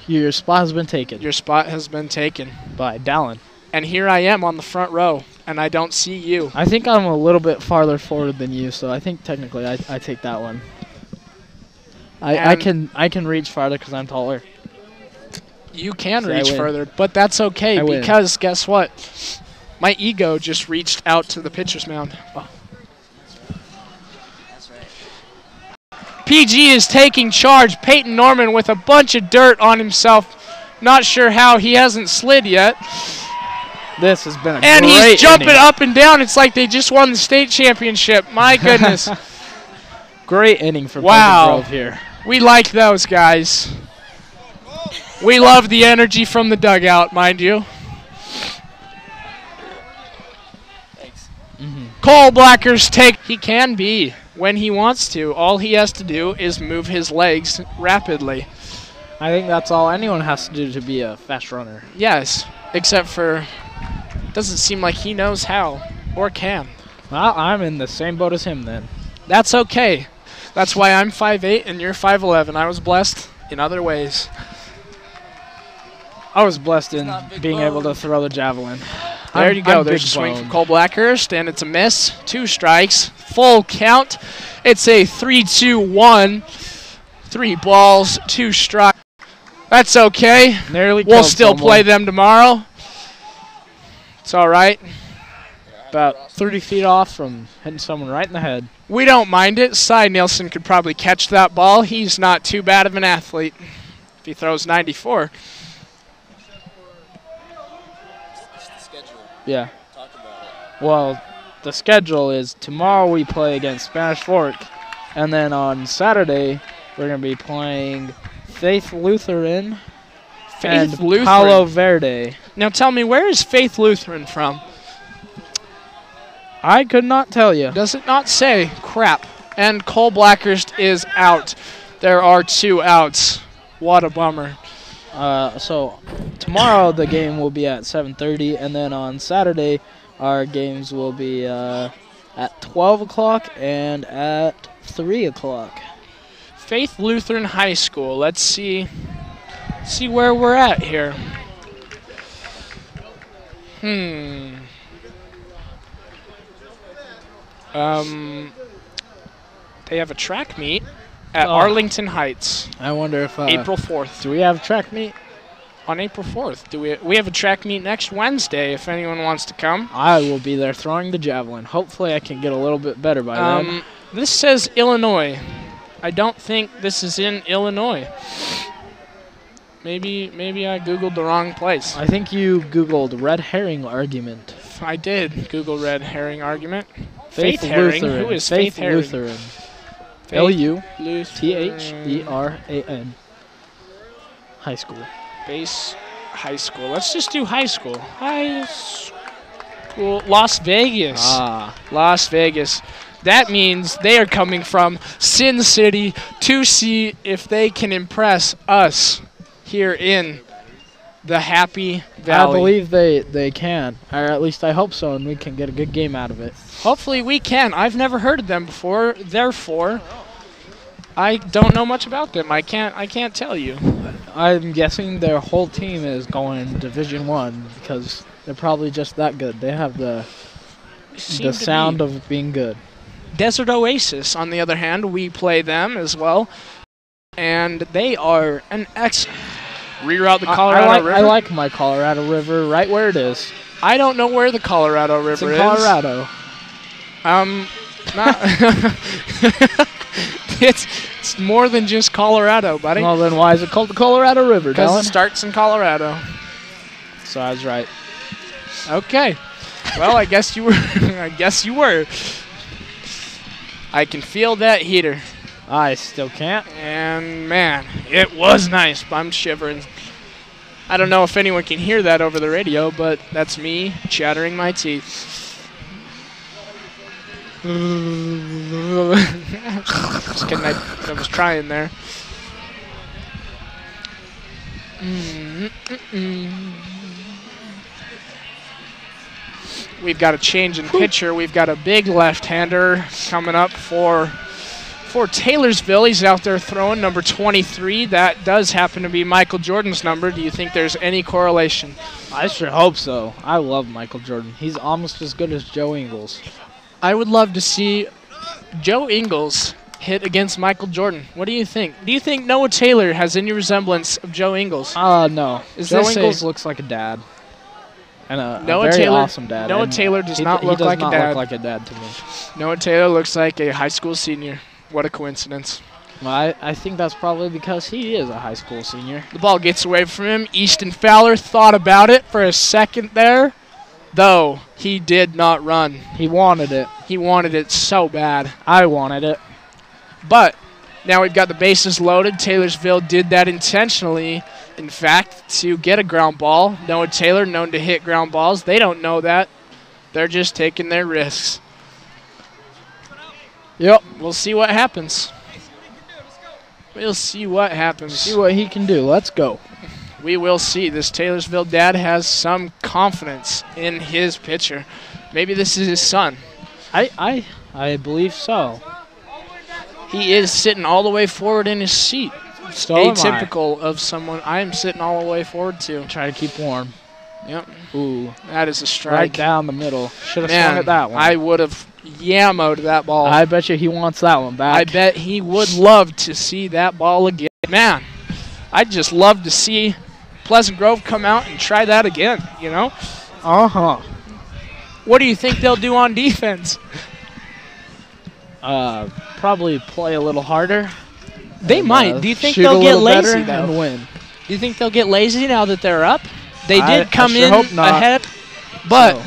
Your spot has been taken Your spot has been taken. by Dallin. And here I am on the front row, and I don't see you. I think I'm a little bit farther forward than you, so I think technically I take that one. I can reach farther because I'm taller. You can See, I reach win. further, but that's okay I win. because guess what? My ego just reached out to the pitcher's mound. That's right. PG is taking charge. Peyton Norman with a bunch of dirt on himself. Not sure how he hasn't slid yet. This has been a And great he's jumping inning. up and down. It's like they just won the state championship. My goodness. Great inning for Wow. Pleasant Grove here. We like those guys. We love the energy from the dugout, mind you. Thanks. Cole Blacker's take. He can be when he wants to. All he has to do is move his legs rapidly. I think that's all anyone has to do to be a fast runner. Yes, except for doesn't seem like he knows how or can. Well, I'm in the same boat as him then. That's okay. That's why I'm 5'8" and you're 5'11". I was blessed in other ways. I was blessed in not big being able to bone. throw the javelin. There you go. I'm There's a big swing bone. from Cole Blackhurst, and it's a miss. 2 strikes. Full count. It's a 3-2-1. 3 balls, 2 strikes. That's okay. Nearly We'll killed still someone. play them tomorrow. It's all right. About 30 feet off from hitting someone right in the head. We don't mind it. Cy Nielsen could probably catch that ball. He's not too bad of an athlete if he throws 94. It's the schedule. Yeah. Talk about it. Well, the schedule is tomorrow we play against Spanish Fork, and then on Saturday we're going to be playing Faith Lutheran and Faith Lutheran. Palo Verde. Now tell me, where is Faith Lutheran from? I could not tell you. Does it not say? Crap. And Cole Blackhurst is out. There are 2 outs. What a bummer. So tomorrow the game will be at 7:30, and then on Saturday our games will be at 12 o'clock and at 3 o'clock. Faith Lutheran High School. Let's see where we're at here. They have a track meet at Arlington Heights. I wonder if April 4th. Do we have track meet? On April 4th. We have a track meet next Wednesday if anyone wants to come. I will be there throwing the javelin. Hopefully I can get a little bit better by then. This says Illinois. I don't think this is in Illinois. Maybe I Googled the wrong place. I think you Googled red herring argument. I did Google red herring argument. Faith Herring. Lutheran. Who is Faith Herring? Lutheran. Lutheran. Lutheran. High school. Base high school. Let's just do high school. High school. Las Vegas. Las Vegas. That means they are coming from Sin City to see if they can impress us here in the Happy Valley. I believe they can, or at least I hope so, and we can get a good game out of it. Hopefully we can. I've never heard of them before, therefore I don't know much about them. I can't tell you. I'm guessing their whole team is going Division 1 because they're probably just that good. They have the sound of being good. Desert Oasis, on the other hand, we play them as well, and they are an reroute the Colorado River. I like my Colorado River right where it is. I don't know where the Colorado River is. It's in Colorado. Not it's more than just Colorado, buddy. Well, then why is it called the Colorado River, Because Dylan? it starts in Colorado. So I was right. Okay. Well, I guess you were. I guess you were. I can feel that heater. I still can't. And, man, it was nice. I'm shivering. I don't know if anyone can hear that over the radio, but that's me chattering my teeth. Just kidding, I was trying there. We've got a change in pitcher. We've got a big left-hander coming up for Taylorsville. He's out there throwing number 23. That does happen to be Michael Jordan's number. Do you think there's any correlation? I sure hope so. I love Michael Jordan. He's almost as good as Joe Ingles. I would love to see Joe Ingles hit against Michael Jordan. What do you think? Do you think Noah Taylor has any resemblance of Joe Ingles? No. Joe Ingles looks like a dad. And a very awesome dad. Noah Taylor does not look like a dad. He does not look like a dad to me. Noah Taylor looks like a high school senior. What a coincidence. Well, I think that's probably because he is a high school senior. The ball gets away from him. Easton Fowler thought about it for a second there, though he did not run. He wanted it. He wanted it so bad. I wanted it. But now we've got the bases loaded. Taylorsville did that intentionally, in fact, to get a ground ball. Noah Taylor known to hit ground balls. They don't know that. They're just taking their risks. Yep. We'll see what happens. We'll see what happens. See what he can do. Let's go. We will see. This Taylorsville dad has some confidence in his pitcher. Maybe this is his son. I believe so. He is sitting all the way forward in his seat. So am I. Atypical of someone I am sitting all the way forward to. Try to keep warm. Yep. Ooh. That is a strike. Right down the middle. Should have swung at that one. I would have yammoed that ball. I bet you he wants that one back. I bet he would love to see that ball again. Man, I'd just love to see Pleasant Grove come out and try that again, you know? Uh-huh. What do you think they'll do on defense? Probably play a little harder. They might. Do you think they'll get lazy, though? And win. Do you think they'll get lazy now that they're up? They did come in hope not. ahead, but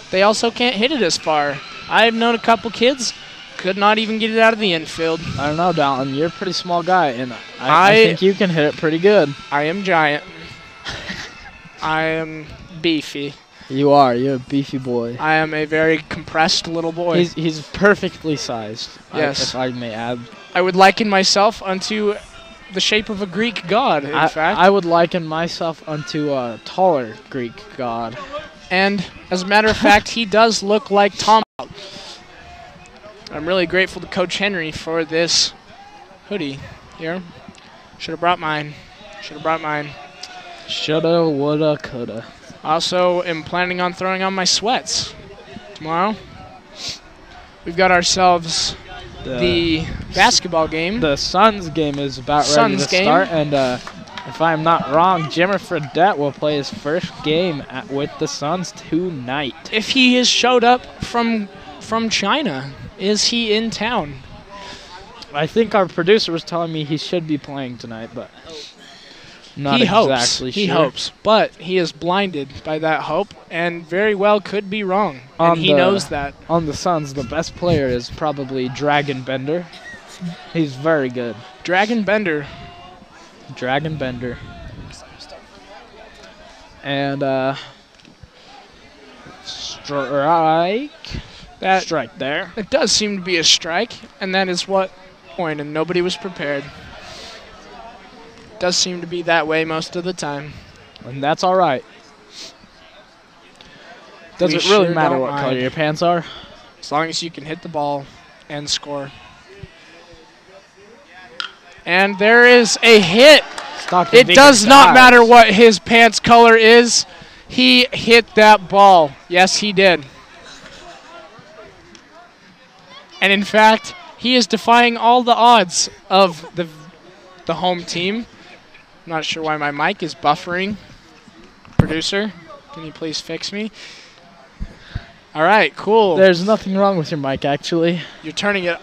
they also can't hit it as far. I've known a couple kids could not even get it out of the infield. I don't know, Dalton. You're a pretty small guy, and I think you can hit it pretty good. I am giant. I am beefy. You are. You're a beefy boy. I am a very compressed little boy. He's perfectly sized. Yes. If I may add. I would liken myself unto the shape of a Greek god, in fact. I would liken myself unto a taller Greek god. And as a matter of fact, he does look like Tom. I'm really grateful to Coach Henry for this hoodie here. Should have brought mine. Shoulda, woulda, coulda. Also, am planning on throwing on my sweats tomorrow. We've got ourselves the basketball game. The Suns game is about ready to start, and if I'm not wrong, Jimmer Fredette will play his first game with the Suns tonight. If he has showed up from China, is he in town? I think our producer was telling me he should be playing tonight, but not exactly sure. He hopes, but he is blinded by that hope and very well could be wrong, and he knows that. On the Suns, the best player is probably Dragon Bender. He's very good. Dragon Bender. And strike. That strike there. It does seem to be a strike, and that is what point, and nobody was prepared. Does seem to be that way most of the time. And that's all right. Does it really matter what color your pants are? As long as you can hit the ball and score. And there is a hit. It does not matter what his pants color is. He hit that ball. Yes, he did. And in fact, he is defying all the odds of the home team. I'm not sure why my mic is buffering. Producer, can you please fix me? All right, cool. There's nothing wrong with your mic, actually. You're turning it.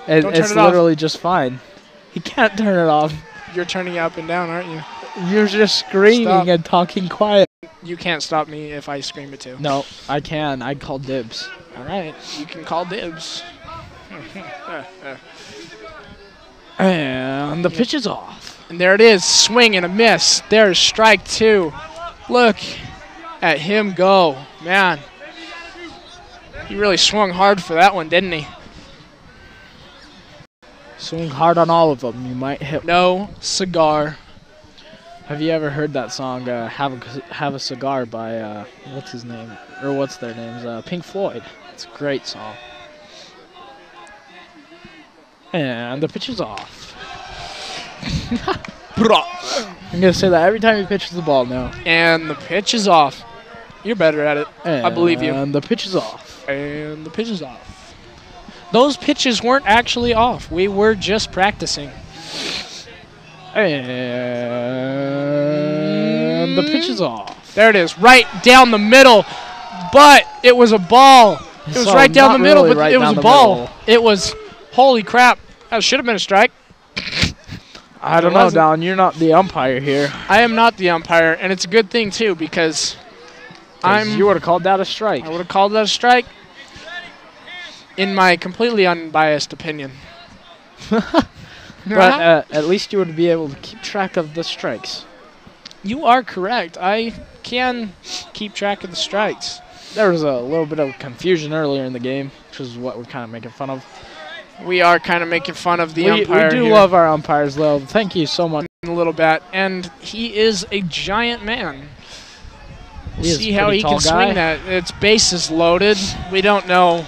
Don't turn it off. It's literally just fine. You can't turn it off. You're turning it up and down, aren't you? You're just screaming and talking quiet. You can't stop me if I scream it too. No, I can. I call dibs. All right, you can call dibs. And the pitch is off. And there it is, swing and a miss. There's strike two. Look at him go. Man, he really swung hard for that one, didn't he? Swing hard on all of them. You might hit. No cigar. Have you ever heard that song, Have a Cigar by, what's his name? Or what's their names? Pink Floyd. It's a great song. And the pitch is off. I'm going to say that every time he pitches the ball now. And the pitch is off. You're better at it. I believe you. And the pitch is off. And the pitch is off. Those pitches weren't actually off. We were just practicing. And the pitch is off. There it is, right down the middle. But it was a ball. It was right down the middle, but it was a ball. It was, holy crap. That should have been a strike. I don't know, Dallin. You're not the umpire here. I am not the umpire, and it's a good thing, too, because you would have called that a strike. I would have called that a strike in my completely unbiased opinion. But at least you would be able to keep track of the strikes. You are correct. I can keep track of the strikes. There was a little bit of confusion earlier in the game, which is what we're kind of making fun of. We are kind of making fun of the umpire. We do love our umpires, though. Thank you so much. A little bit. And he is a giant man. We'll see how he can swing that. It's bases loaded. We don't know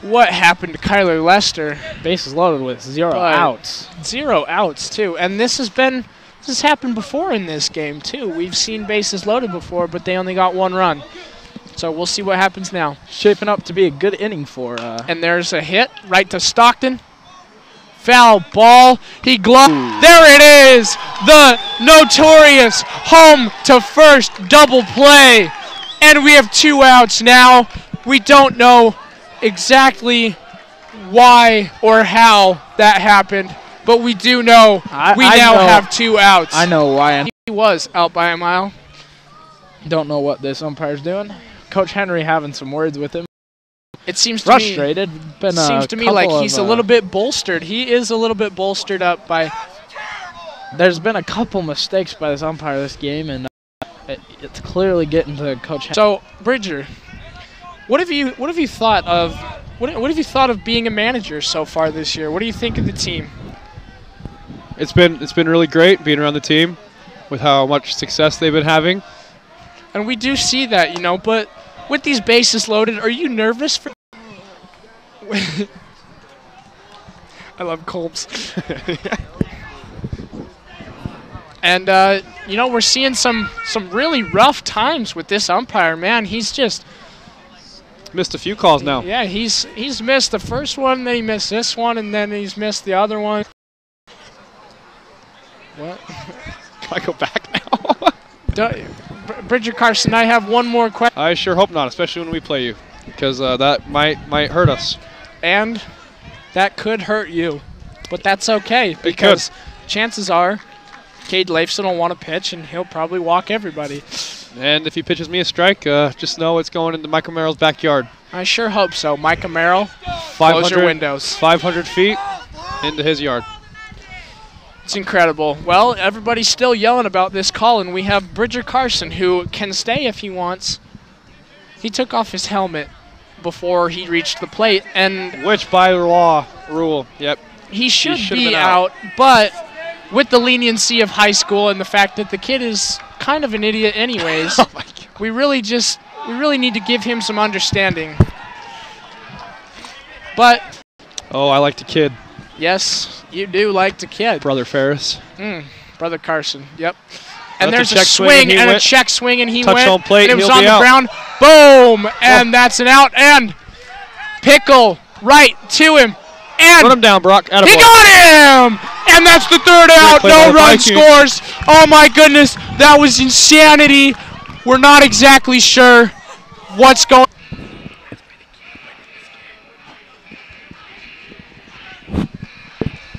what happened to Kyler Lester. Bases loaded with 0 outs. 0 outs, too. And this has happened before in this game, too. We've seen bases loaded before, but they only got 1 run. So we'll see what happens now. Shaping up to be a good inning for... And there's a hit right to Stockton. Foul ball. He gloved. There it is. The notorious home to first double play. And we have 2 outs now. We don't know exactly why or how that happened, but we do know we now have 2 outs. I know why. He was out by a mile. Don't know what this umpire's doing. Coach Henry having some words with him. It seems to frustrated. Me, seems to me like he's a little bit bolstered. He is a little bit bolstered up by. There's been a couple mistakes by this umpire this game, and it's clearly getting to Coach Henry. So Bridger, what have you thought of what have you thought of being a manager so far this year? What do you think of the team? It's been really great being around the team with how much success they've been having. And we do see that, you know, but with these bases loaded, are you nervous for I love Colbs. And you know, we're seeing some really rough times with this umpire, man. He's just Missed a few calls now. Yeah, he's missed the first one, then he missed this one, and then he's missed the other one. What? Can I go back now? Bridger Carson, I have one more question. I sure hope not, especially when we play you, because that might hurt us. And that could hurt you, but that's okay, because chances are Cade Leifson will want to pitch, and he'll probably walk everybody. And if he pitches me a strike, just know it's going into Mike Merrill's backyard. I sure hope so. Mike Merrill, close your windows. 500 feet into his yard. It's incredible. Well, everybody's still yelling about this call, and we have Bridger Carson, who can stay if he wants. He took off his helmet before he reached the plate, and which by law rule, yep. He should be out, but with the leniency of high school and the fact that the kid is kind of an idiot anyways, oh my God. we really need to give him some understanding. But oh, I like to kid. Yes, you do like to kid. Brother Ferris. Brother Carson, yep. And That's there's a swing and a check swing, and he went. Touch home plate, and it was he'll on be the out. ground. Boom! And that's an out. And Pickle right to him. And put him down, Brock. Attaboy. He got him! And that's the third out. No run scores. Oh, my goodness. That was insanity. We're not exactly sure what's going on.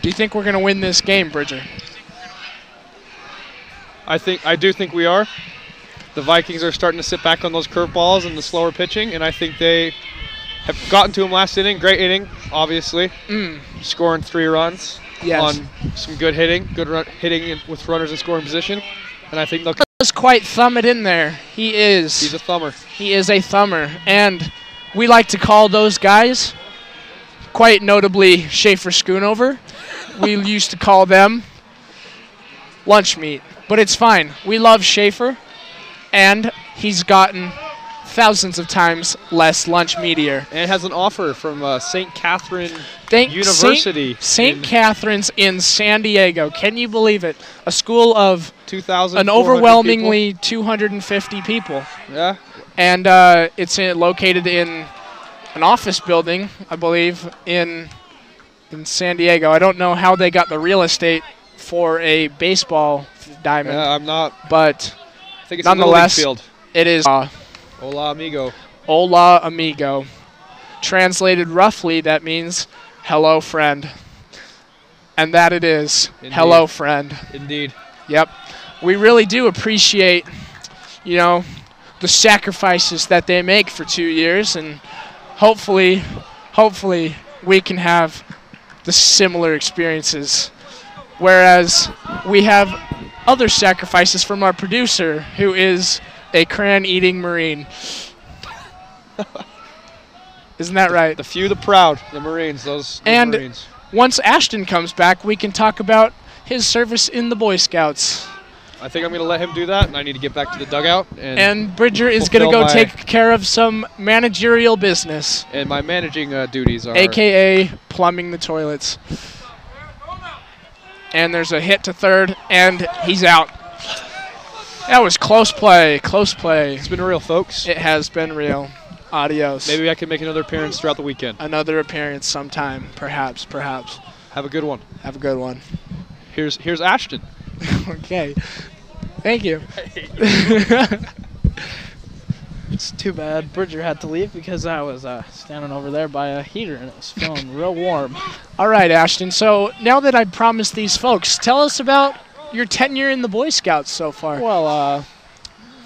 Do you think we're going to win this game, Bridger? I do think we are. The Vikings are starting to sit back on those curveballs and the slower pitching, and I think they have gotten to him last inning. Great inning, obviously. Scoring 3 runs on some good hitting, hitting with runners in scoring position, and I think they'll. Does quite thumb it in there. He is. He's a thumber. He is a thumber, and we like to call those guys, quite notably Schaefer Schoonover. We used to call them lunch meat, but it's fine. We love Schaefer, and he's gotten thousands of times less lunch meatier. And it has an offer from St. Catherine University. St. Catherine's in San Diego. Can you believe it? A school of 2,000. An overwhelmingly 250 people. Yeah. And it's located in an office building, I believe, in San Diego. I don't know how they got the real estate for a baseball diamond. Yeah, I'm not. But I think it's nonetheless, a field. It is. Hola, amigo. Hola, amigo. Translated roughly, that means hello, friend. And that it is. Indeed. Hello, friend. Indeed. Yep. We really do appreciate, you know, the sacrifices that they make for 2 years, and hopefully we can have the similar experiences. Whereas we have other sacrifices from our producer, who is a crayon-eating Marine. Isn't that right? The few, the proud, the Marines, those Marines. Once Ashton comes back, we can talk about his service in the Boy Scouts. I think I'm going to let him do that, and I need to get back to the dugout. And Bridger is going to go take care of some managerial business. And my managing duties are... AKA plumbing the toilets. And there's a hit to third, and he's out. That was close play, close play. It's been real, folks. It has been real. Adios. Maybe I can make another appearance throughout the weekend. Another appearance sometime, perhaps. Have a good one. Have a good one. Here's Ashton. Okay. Thank you. It's too bad Bridger had to leave because I was standing over there by a heater and it was feeling real warm. All right, Ashton. So now that I promised these folks, tell us about your tenure in the Boy Scouts so far. Well,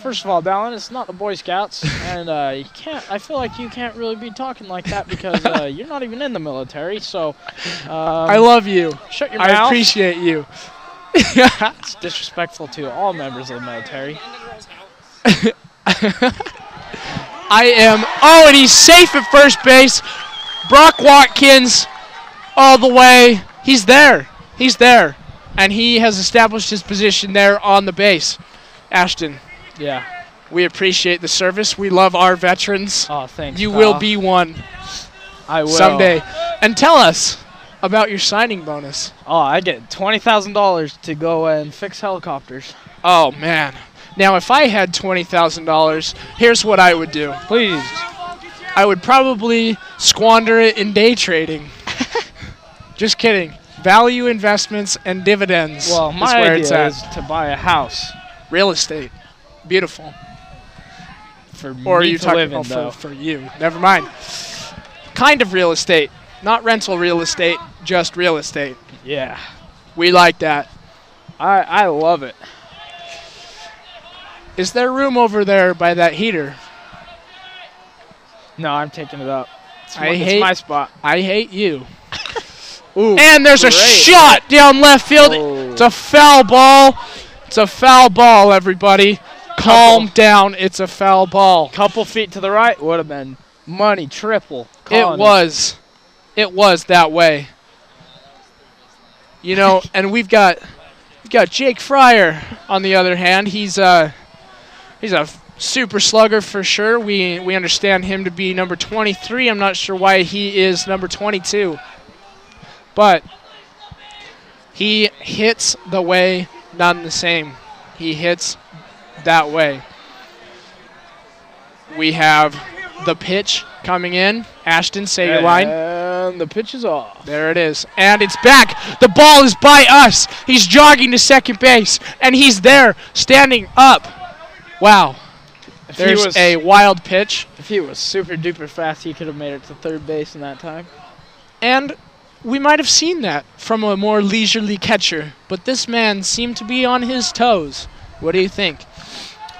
first of all, Dallin, it's not the Boy Scouts, and you can't. I feel like you can't really be talking like that because you're not even in the military. So I love you. Shut your mouth. I appreciate you. It's disrespectful to all members of the military. I am. Oh, and he's safe at first base. Brock Watkins all the way. He's there. He's there. and he has established his position there on the base. Ashton, Yeah. we appreciate the service. We love our veterans. Oh, thanks. You pal. will be one I will. someday. And tell us about your signing bonus. Oh, I get $20,000 to go and fix helicopters. Oh, man. Now, if I had $20,000, here's what I would do. Please. I would probably squander it in day trading. Just kidding. Value investments and dividends. Well, is my where idea it's at. is to buy a house Real estate. Beautiful. for Or are me you to talking live in, about though. for you? Never mind. Kind of real estate. Not rental real estate, just real estate. Yeah. We like that. I love it. Is there room over there by that heater? No, I'm taking it up. It's I my, hate- it's my spot. I hate you. Ooh, And there's a great. shot down left field. Oh. It's a foul ball. It's a foul ball, everybody. Calm down. It's a foul ball. Couple feet to the right would have been money triple. It Calling was. It was that way. You know, and we've got Jake Fryer on the other hand. He's a super slugger for sure. We understand him to be number 23. I'm not sure why he is number 22. But he hits the way, none the same. He hits that way. We have the pitch coming in. Ashton, say your line. And the pitch is off. There it is. And it's back. The ball is by us. He's jogging to second base. And he's there, standing up. Wow. If he There's was- a wild pitch. If he was super duper fast, he could have made it to third base in that time. And we might have seen that from a more leisurely catcher. But this man seemed to be on his toes. What do you think?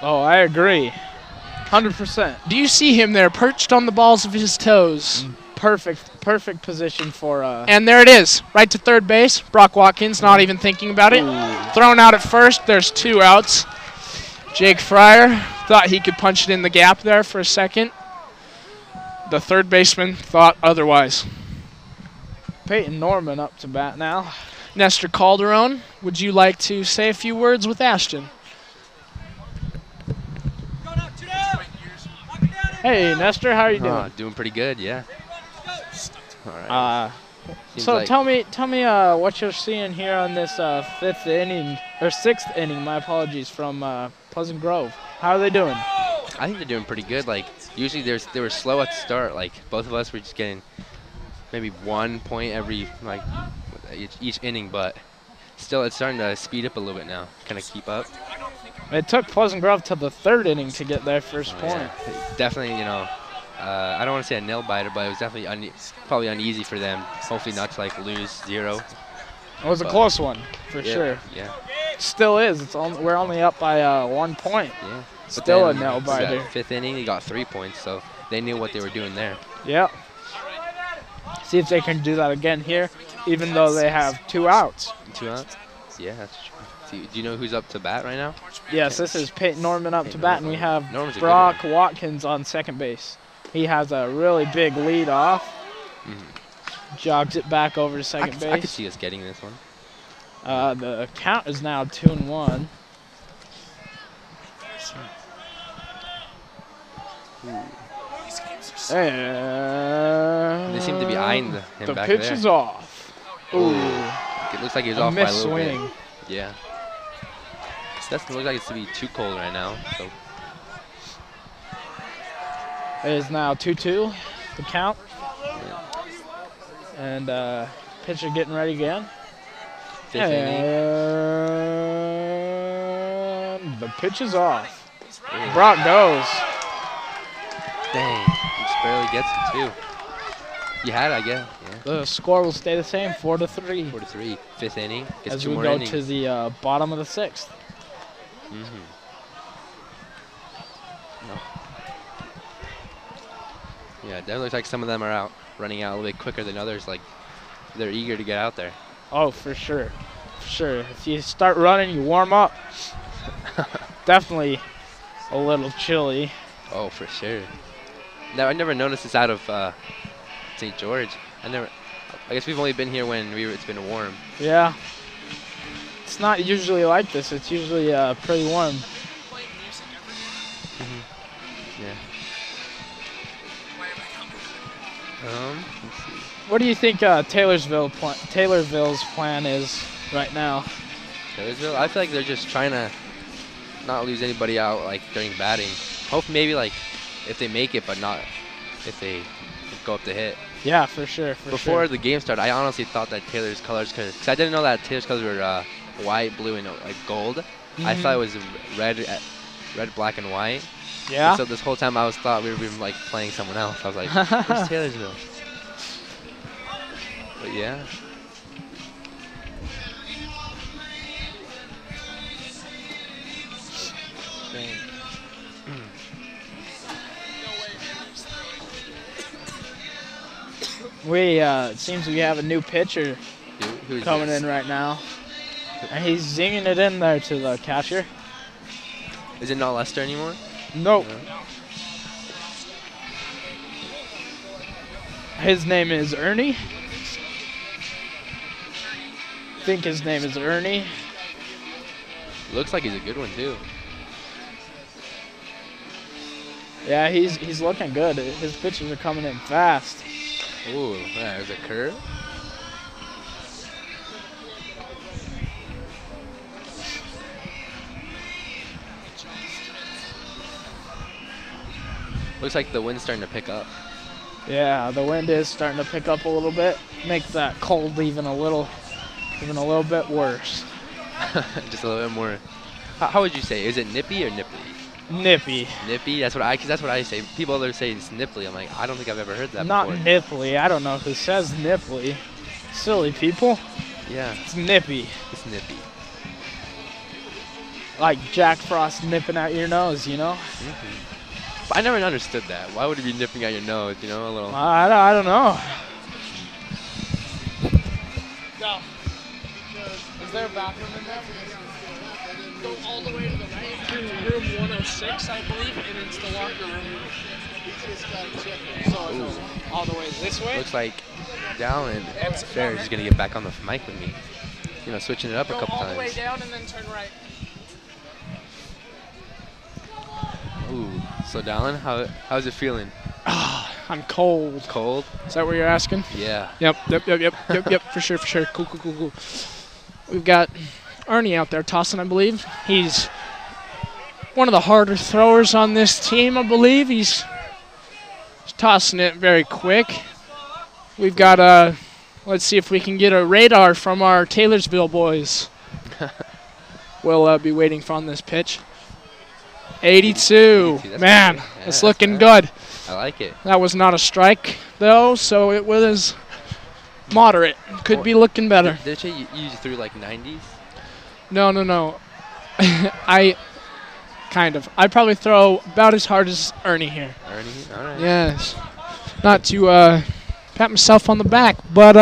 Oh, I agree. 100%. Do you see him there perched on the balls of his toes? Perfect position for And there it is, right to third base. Brock Watkins not even thinking about it. Thrown out at first. There's 2 outs. Jake Fryer thought he could punch it in the gap there for a second. The third baseman thought otherwise. Peyton Norman up to bat now. Nestor Calderon, would you like to say a few words with Ashton? Hey, Nestor, how are you doing? Doing pretty good, yeah. All right. Seems So like- tell me what you're seeing here on this 5th inning or 6th inning. My apologies from Pleasant Grove. How are they doing? I think they're doing pretty good. Like usually they were slow at the start. Like both of us were just getting maybe 1 point every like each inning, but still it's starting to speed up a little bit now. Kind of keep up. It took Pleasant Grove to the 3rd inning to get their first point. Yeah. Definitely, you know, I don't want to say a nail biter, but it was definitely probably uneasy for them. Hopefully not to like lose 0. It was a But- close one for Yeah, sure. Yeah. Still is. We're only up by 1 point. Yeah. But Still a then nail it's that biter. 5th inning, they got 3 points, so they knew what they were doing there. Yep. See if they can do that again here, even though they have 2 outs. 2 outs? Yeah, that's true. Do you know who's up to bat right now? Yes, this is Peyton Norman up to bat, and we have Norman's a good Brock Watkins on second base. He has a really big lead off. Jogs it back over to second I could base. see us getting this one. The count is now 2-1. And They seem to be eyeing him the back pitch there. is off. Ooh, It looks like he's a off by a missed little swing. bit. Yeah. Doesn't look like it's to be too cold right now. So It is now 2-2, the count. And pitcher getting ready again. 5th inning. And the pitch is off. Brock goes. Dang, he just barely gets it too. You had it, I guess. Yeah. The score will stay the same, 4-3. 4-3. 5th inning. Gets As 2 we more go innings. to the bottom of the 6th. No. Yeah, it definitely looks like some of them are running out a little bit quicker than others. Like they're eager to get out there. Oh, for sure. For sure. If you start running, you warm up. Definitely a little chilly. Oh, for sure. No, I never noticed this out of St. George. I guess we've only been here when it's been warm. Yeah. It's not usually like this. It's usually pretty warm. Yeah. Let's see. What do you think Taylorsville's plan is right now? Taylorsville, I feel like they're just trying to not lose anybody out like during batting. Hope maybe like if they make it, but not if they go up to hit. Yeah, for sure. Before the game started, I honestly thought that Taylor's colors, because I didn't know that Taylor's colors were white, blue, and like gold. I thought it was red, black, and white. Yeah. And so this whole time I thought we were like playing someone else. I was like, who's Taylorsville? But yeah. It seems we have a new pitcher Who's coming this? in right now. And he's zinging it in there to the catcher. Is it not Lester anymore? Nope. No. His name is Ernie. I think his name is Ernie. Looks like he's a good one too. Yeah, he's looking good. His pitches are coming in fast. Ooh, yeah, there's a curve. Looks like the wind's starting to pick up. Yeah, the wind is starting to pick up a little bit. Makes that cold even a little bit worse. Just a little bit more. How would you say? Is it nippy or nipply? Nippy. Nippy. That's what I say. People others say it's nipply. I'm like, I don't think I've ever heard that Not before. nipply. I don't know who says nipply. Silly people. Yeah, It's nippy. it's nippy. Like Jack Frost nipping at your nose, you know? But I never understood that. Why would it be nipping at your nose? You know, a little. I don't know. No. Is there a bathroom in there? Go all the way to the right to room 106, I believe, and it's the locker room. So it goes all the way this way. Looks like Dallin and Ferris is gonna get back on the mic with me. You know, switching it up a Go couple all the way times. down and then turn right. Ooh. So Dallin, how's it feeling? I'm cold. Cold? Is that what you're asking? Yeah. Yep. For sure. Cool. We've got Ernie out there tossing, I believe. He's one of the harder throwers on this team, I believe. He's tossing it very quick. We've got let's see if we can get a radar from our Taylorsville boys. We'll be waiting for on this pitch. 82. 82, Man, good. Yeah, it's that's looking good. good. I like it. That was not a strike, though, so it was moderate. Could be looking better. Did you threw like 90s? No. I probably throw about as hard as Ernie here. Ernie? All right. Yes. Not to pat myself on the back, but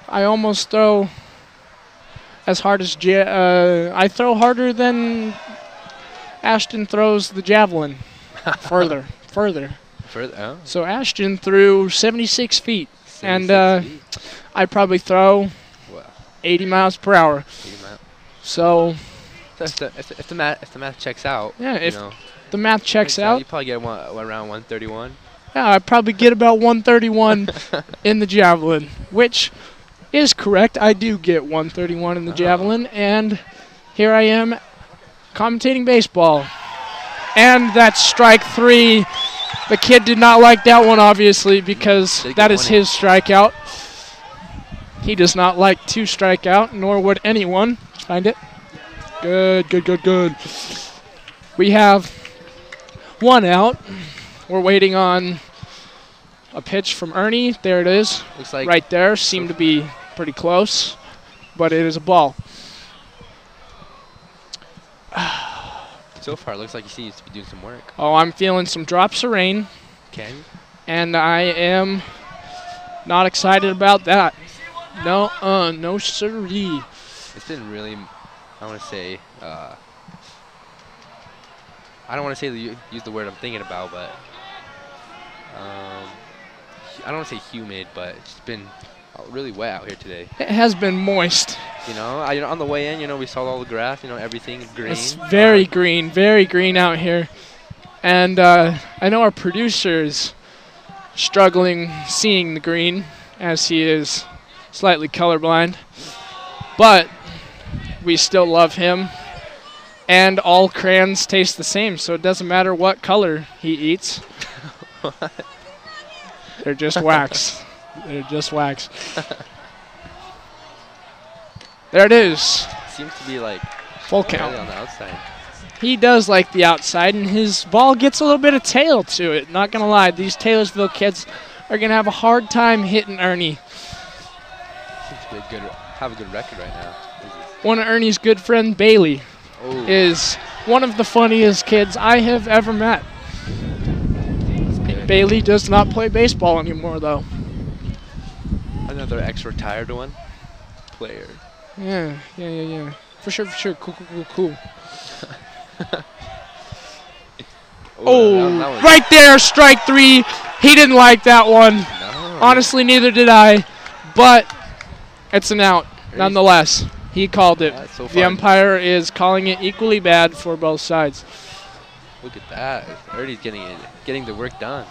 I almost throw as hard as I throw harder than Ashton throws the javelin. Further. Further? Oh. So Ashton threw 76 feet, 76 and feet. I probably throw Wow. 80 miles per hour. 80 miles. So If the math checks out, yeah, you if know, the math checks out, you probably get around 131. yeah, I probably get about 131 in the javelin, which is correct. I do get 131 in the javelin, and here I am commentating baseball. And that's strike 3. The kid did not like that one, obviously, because that is his strikeout. He does not like to strike out, nor would anyone. Find it. Good. We have one out. We're waiting on a pitch from Ernie. There it is. Looks like Right there. Seemed to be pretty close, but it is a ball. so far, it looks like he seems to be doing some work. Oh, I'm feeling some drops of rain, Can you? and I am not excited about that. No siree. It's been really, I want to say, I don't want to say use the word I'm thinking about, but I don't want to say humid, but it's been really wet out here today. It has been moist. You know, on the way in, you know, we saw all the grass, you know, everything green. It's very green out here. And I know our producer is struggling seeing the green as he is slightly colorblind. But we still love him. And all crayons taste the same, so it doesn't matter what color he eats. They're just wax. They're just wax. There it is. Seems to be like Full count. on the outside. He does like the outside, and his ball gets a little bit of tail to it. Not going to lie, these Taylorsville kids are going to have a hard time hitting Ernie. Seems to be have a good record right now. One of Ernie's good friend, Bailey, is one of the funniest kids I have ever met. Bailey does not play baseball anymore, though. Another ex-retired one player. Yeah. For sure. Cool. That Right there, strike 3. He didn't like that one. No. Honestly, neither did I. But it's an out, nonetheless. He called it. Yeah, so The far. umpire is calling it equally bad for both sides. Look at that. Ernie's getting the work done.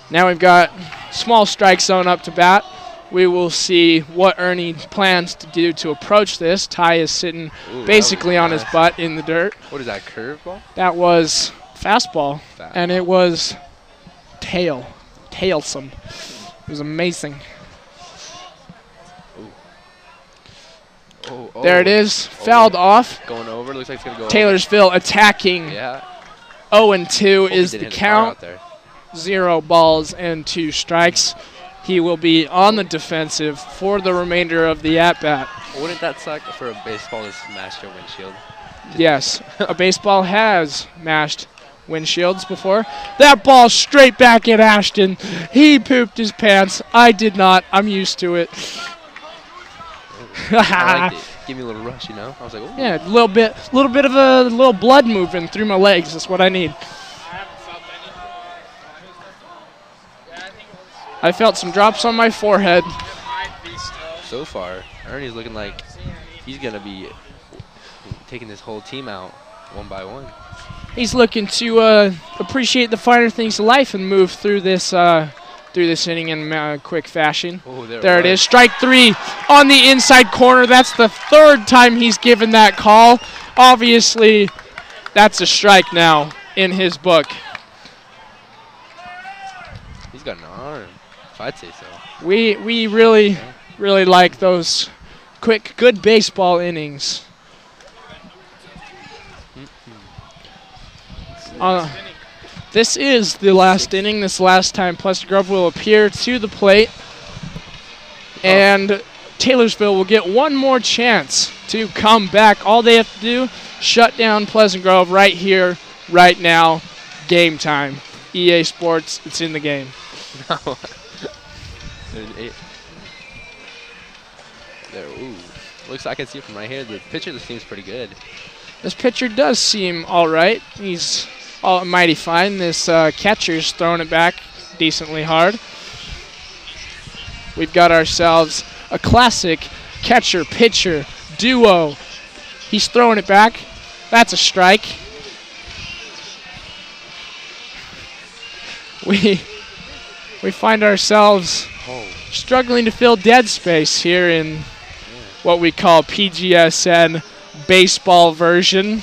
Now we've got small strike zone up to bat. We will see what Ernie plans to do to approach this. Ty is sitting basically on his butt in the dirt. What is that, curveball? That was fastball, and it was tailsome. It was amazing. There it is, fouled off. Going over, looks like it's going to go Taylorsville attacking. over. Yeah. 0-2 is the Didn't hit the car count. out there. 0 balls and 2 strikes. He will be on the defensive for the remainder of the at-bat. Wouldn't that suck for a baseball to smash your windshield? Yes, a baseball has mashed windshields before. That ball straight back at Ashton. He pooped his pants. I did not. I'm used to it. I liked it. Give me a little rush, you know? I was like, ooh. Yeah, a little bit of a little blood moving through my legs. That's what I need. I felt some drops on my forehead. So far, Ernie's looking like he's going to be taking this whole team out one by one. He's looking to appreciate the finer things of life and move through this inning in quick fashion. Oh, there it is. Strike 3 on the inside corner. That's the 3rd time he's given that call. Obviously, that's a strike now in his book. He's got an arm, if I'd say so. We really like those quick, good baseball innings. This is the last inning. This last time Pleasant Grove will appear to the plate. And Taylorsville will get one more chance to come back. All they have to do, shut down Pleasant Grove right here, right now. Game time. EA Sports, it's in the game. There, ooh. Looks like I can see from right here. The pitcher seems pretty good. This pitcher does seem all right. He's mighty fine. This catcher's throwing it back decently hard. We've got ourselves a classic catcher-pitcher duo. He's throwing it back. That's a strike. We find ourselves struggling to fill dead space here in what we call PGSN baseball version.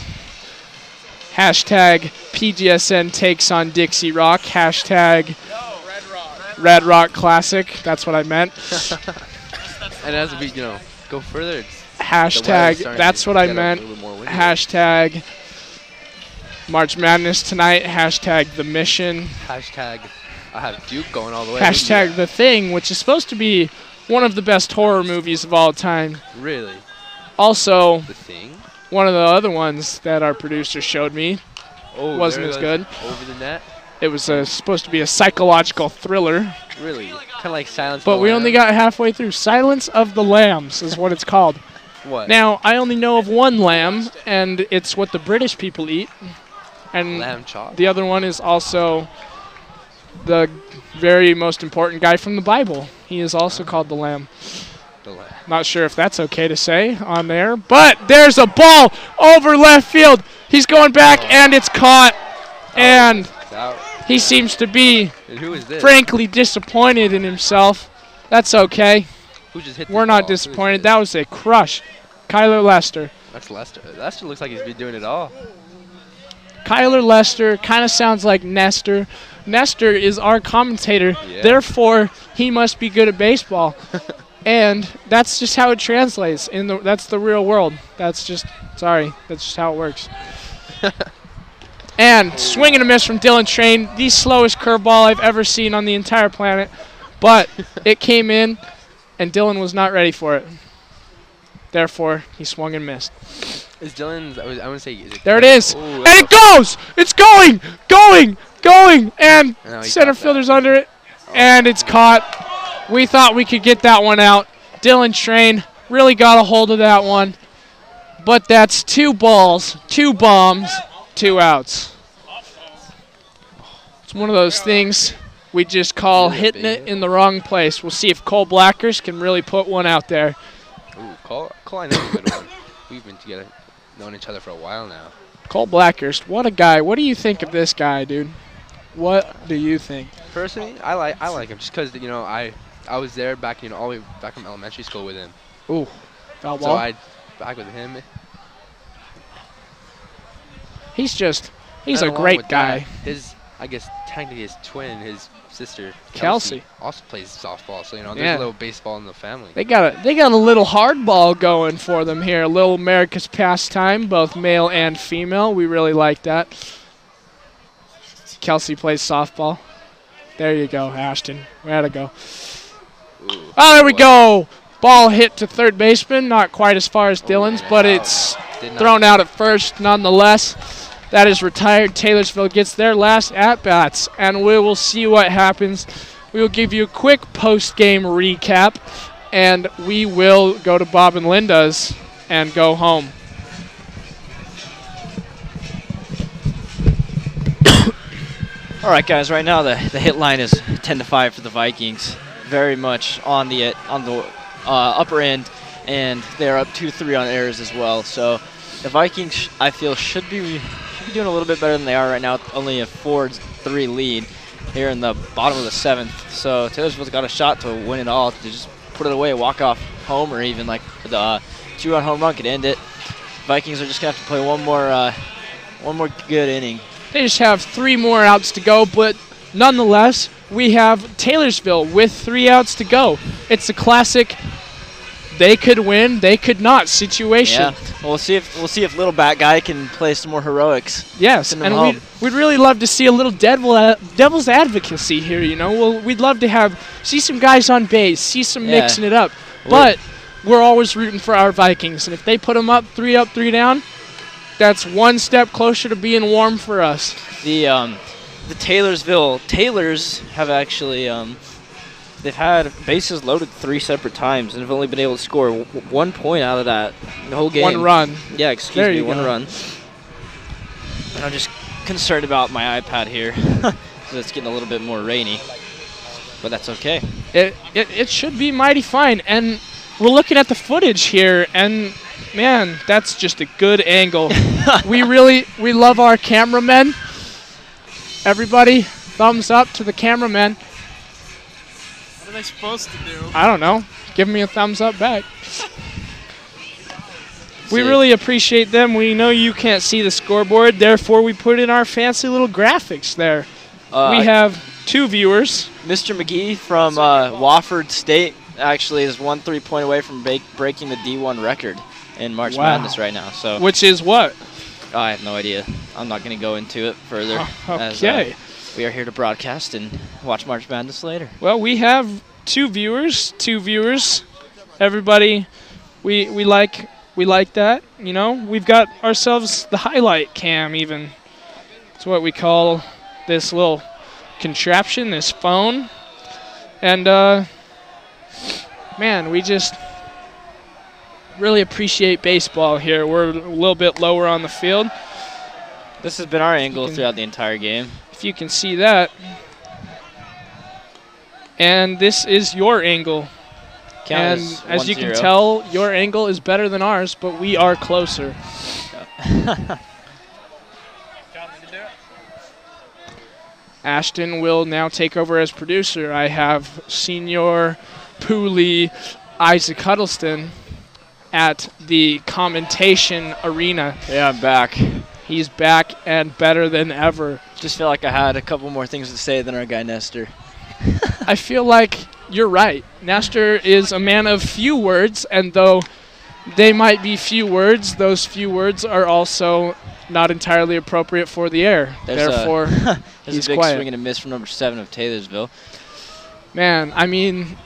Hashtag PGSN takes on Dixie Rock. Hashtag Red Rock Classic. That's what I meant. And as we, go further, it's hashtag that's what I meant. Hashtag March Madness tonight. Hashtag the mission. Hashtag I have Duke going all the way. Hashtag The Thing, which is supposed to be one of the best horror movies of all time. Really? Also, The Thing? One of the other ones that our producer showed me wasn't as good. Over the net? It was supposed to be a psychological thriller. Really? Kind of like Silence of the But we Lambs? only got halfway through. Silence of the Lambs is what it's called. What? Now, I only know of one lamb, and it's what the British people eat. And Lamb chop? the other one is also the very most important guy from the Bible. He is also called the Lamb. Not sure if that's okay to say on there, but there's a ball over left field. He's going back, and it's caught, and he seems to be, who is this? frankly, disappointed in himself. That's okay. Who just hit We're not disappointed. That was a crush. Kyler Lester. That's Lester. Lester looks like he's been doing it all. Kyler Lester kind of sounds like Nestor. Nestor is our commentator. Yeah. Therefore, he must be good at baseball. And that's just how it translates. That's the real world. That's just how it works. And swing and a miss from Dylan Train. The slowest curveball I've ever seen on the entire planet. But it came in, and Dylan was not ready for it. Therefore, he swung and missed. Is Dylan's, I want to say, is it there it is. Ooh, And it goes! It's going! And No, he center got that. fielder's under it. And it's caught. We thought we could get that one out. Dylan Train really got a hold of that one. But that's 2 balls, 2 bombs, 2 outs. It's one of those things we just call hitting it in the wrong place. We'll see if Cole Blackers can really put one out there. Ooh, Cole I know a good one. We've been together, known each other for a while now. Cole Blackhurst, what a guy. What do you think of this guy, dude? What do you think? Personally, I like him just because I was there back all the way back from elementary school with him. Ooh, foul So ball. I back with him. He's And a along great with guy. that, I guess technically his twin, his sister Kelsey. also plays softball. So there's Yeah. a little baseball in the family. They got a little hardball going for them here. A little America's pastime, both male and female. We really like that. Kelsey plays softball. There you go, Ashton. Way to go. Ooh, Oh, there we go. Ball hit to third baseman. Not quite as far as Dylan's, but it's thrown out at first nonetheless. That is retired. Taylorsville gets their last at-bats, and we will see what happens. We will give you a quick post-game recap, and we will go to Bob and Linda's and go home. All right, guys. Right now, the hit line is 10-5 for the Vikings. Very much on the upper end, and they're up 2-3 on errors as well. So the Vikings, I feel, should be doing a little bit better than they are right now. Only a 4-3 lead here in the bottom of the 7th. So Taylorsville's got a shot to win it all, to just put it away, walk off home, or even like the 2-run home run could end it. Vikings are just gonna have to play one more good inning. They just have 3 more outs to go, but nonetheless, we have Taylorsville with 3 outs to go. It's a classic they could win, they could not situation. Yeah. Well, we'll see if little bat guy can play some more heroics. Yes, Send 'em and home. we'd really love to see a little devil's advocacy here. We'd love to see some guys on base, see some Yeah. mixing it up. But we're always rooting for our Vikings, and if they put them up, 3 down, that's one step closer to being warm for us. The Taylorsville Taylors have actually they've had bases loaded 3 separate times and have only been able to score 1 point out of that the whole game. 1 run. Yeah, excuse There me, you 1 go. run. And I'm just concerned about my iPad here because it's getting a little bit more rainy, but that's okay. It should be mighty fine, and we're looking at the footage here, and man, that's just a good angle. we love our cameramen. Everybody, thumbs up to the cameramen. What are they supposed to do? I don't know. Give me a thumbs up back. We See. really appreciate them. We know you can't see the scoreboard, therefore we put in our fancy little graphics there. We have 2 viewers. Mr. McGee from Wofford State actually is 1 3-point away from breaking the D1 record in March Wow. Madness right now. So Which is what? I have no idea. I'm not going to go into it further. Okay. As, we are here to broadcast and watch March Madness later. Well, we have 2 viewers. Everybody, we like that. We've got ourselves the highlight cam even. It's what we call this little contraption, this phone. And man, we just really appreciate baseball here. We're a little bit lower on the field. This has been our angle throughout the entire game. If you can see that. And this is your angle. Count And is as you can 1-0. tell, your angle is better than ours, but we are closer. Ashton will now take over as producer. I have Senior Pooley Isaac Huddleston at the commentation arena. Yeah, I'm back. He's back and better than ever. Just feel like I had a couple more things to say than our guy Nestor. I feel like you're right. Nestor is a man of few words, and though they might be few words, those few words are also not entirely appropriate for the air. Therefore, There's he's a big quiet. swing and a miss from number 7 of Taylorsville. Man, I mean,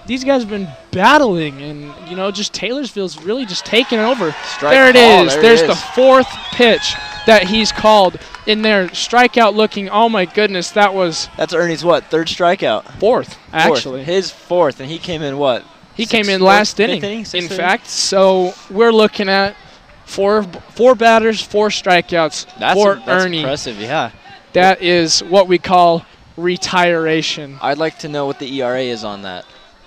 these guys have been battling, and, you know, just Taylorsville's really just taking over. Strike there it call, is. there it There's is. the 4th pitch that he's called in there. Strikeout looking, oh my goodness, that was That's Ernie's what? 3rd strikeout? 4th, actually. His 4th, and he came in what? He came in last inning, Sixth in inning? fact. So we're looking at four batters, 4 strikeouts That's for that's Ernie. impressive, yeah. That is what we call retiration. I'd like to know what the ERA is on that.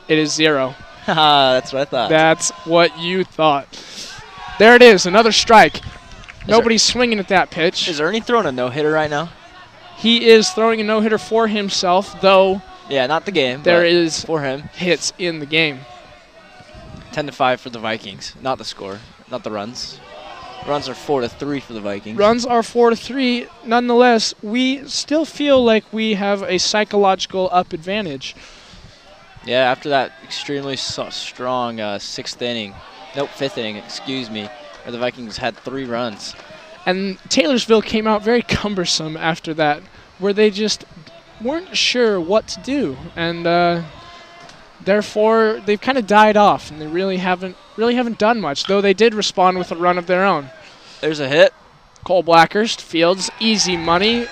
It is 0. Haha, that's what I thought. That's what you thought. There it is, another strike. Nobody's swinging at that pitch. Is Ernie throwing a no-hitter right now? He is throwing a no-hitter for himself, though Yeah, not the game. there but is for him. hits in the game. 10-5 for the Vikings. Not the score, not the runs. Runs are 4-3 for the Vikings. Runs are 4-3. Nonetheless, we still feel like we have a psychological up advantage. Yeah, after that extremely strong 6th inning, nope, 5th inning, excuse me, where the Vikings had 3 runs. And Taylorsville came out very cumbersome after that, where they just weren't sure what to do, and therefore they've kind of died off, and they really haven't done much. Though they did respond with a run of their own. There's a hit. Cole Blackhurst fields easy money.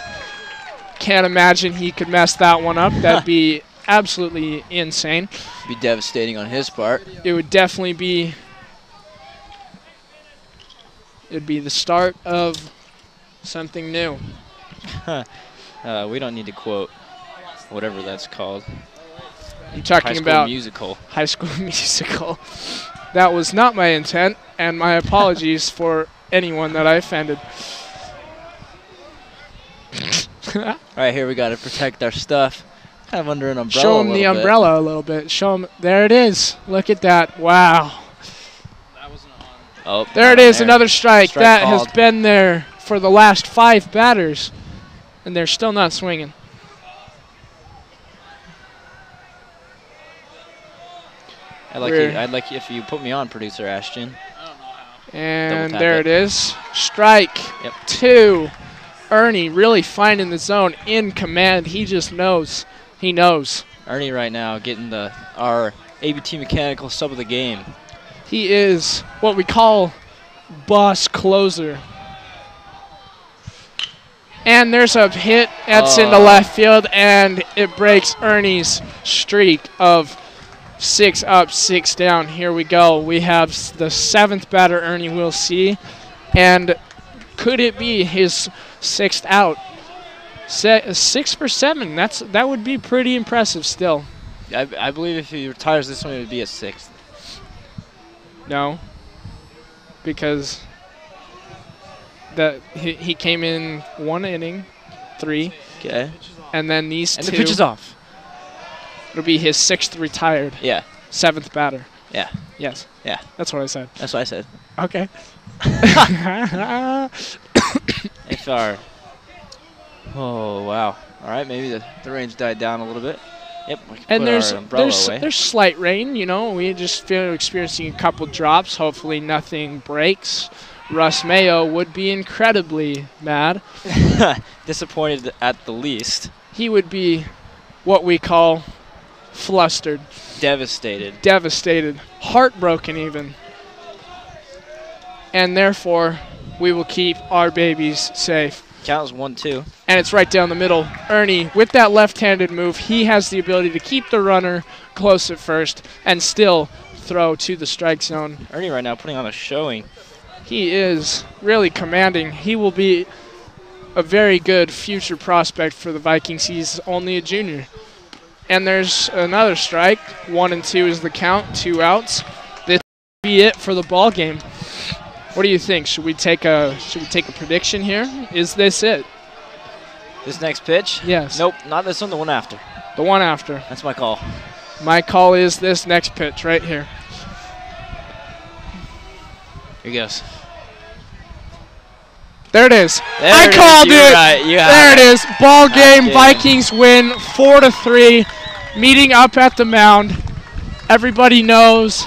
Can't imagine he could mess that one up. That'd be absolutely insane. Be devastating on his part. It would definitely be. It'd be the start of something new. We don't need to quote whatever that's called. I'm talking High School about Musical. High School Musical. That was not my intent, and my apologies for anyone that I offended. All right, here we got to protect our stuff. Kind of under an umbrella. Show a him the little bit. umbrella a little bit. Show him. There it is. Look at that. Wow. Oh, There it is. Another strike. Strike That called. has been there for the last 5 batters, and they're still not swinging. I'd like you if you put me on, producer Ashton. And tap there it. it is. Strike Yep. 2. Ernie really finding the zone, in command. He just knows. He knows. Ernie right now getting our ABT mechanical sub of the game. He is what we call boss closer. And there's a hit that's into left field, and it breaks Ernie's streak of 6 up, 6 down. Here we go. We have the 7th batter Ernie will see. And could it be his 6th out? 6 for 7. That would be pretty impressive still. I believe if he retires this one, it would be a 6th. No. Because he came in 1 inning, 3. Okay. And then these And 2. the pitch is off. It'll be his 6th retired. Yeah. 7th batter. Yeah. Yes. Yeah. That's what I said. That's what I said. Okay. If our oh wow! All right, maybe the range died down a little bit. Yep. We can And put there's our umbrella away. there's slight rain. You know, we just feel experiencing a couple drops. Hopefully nothing breaks. Russ Mayo would be incredibly mad. Disappointed at the least. He would be what we call flustered, Devastated. devastated, heartbroken even. And therefore, we will keep our babies safe. Count was 1-2. And it's right down the middle. Ernie, with that left-handed move, he has the ability to keep the runner close at first and still throw to the strike zone. Ernie right now putting on a showing. He is really commanding. He will be a very good future prospect for the Vikings. He's only a junior. And there's another strike. 1-2 is the count. 2 outs. This will be it for the ball game. What do you think? Should we take a prediction here? Is this it? This next pitch? Yes. Nope, not this one, the one after. The one after. That's my call. My call is this next pitch right here. Here goes. There it is. There I it is. called You're it. right. You There have it is. Ball game. game. Vikings win 4-3. Meeting up at the mound. Everybody knows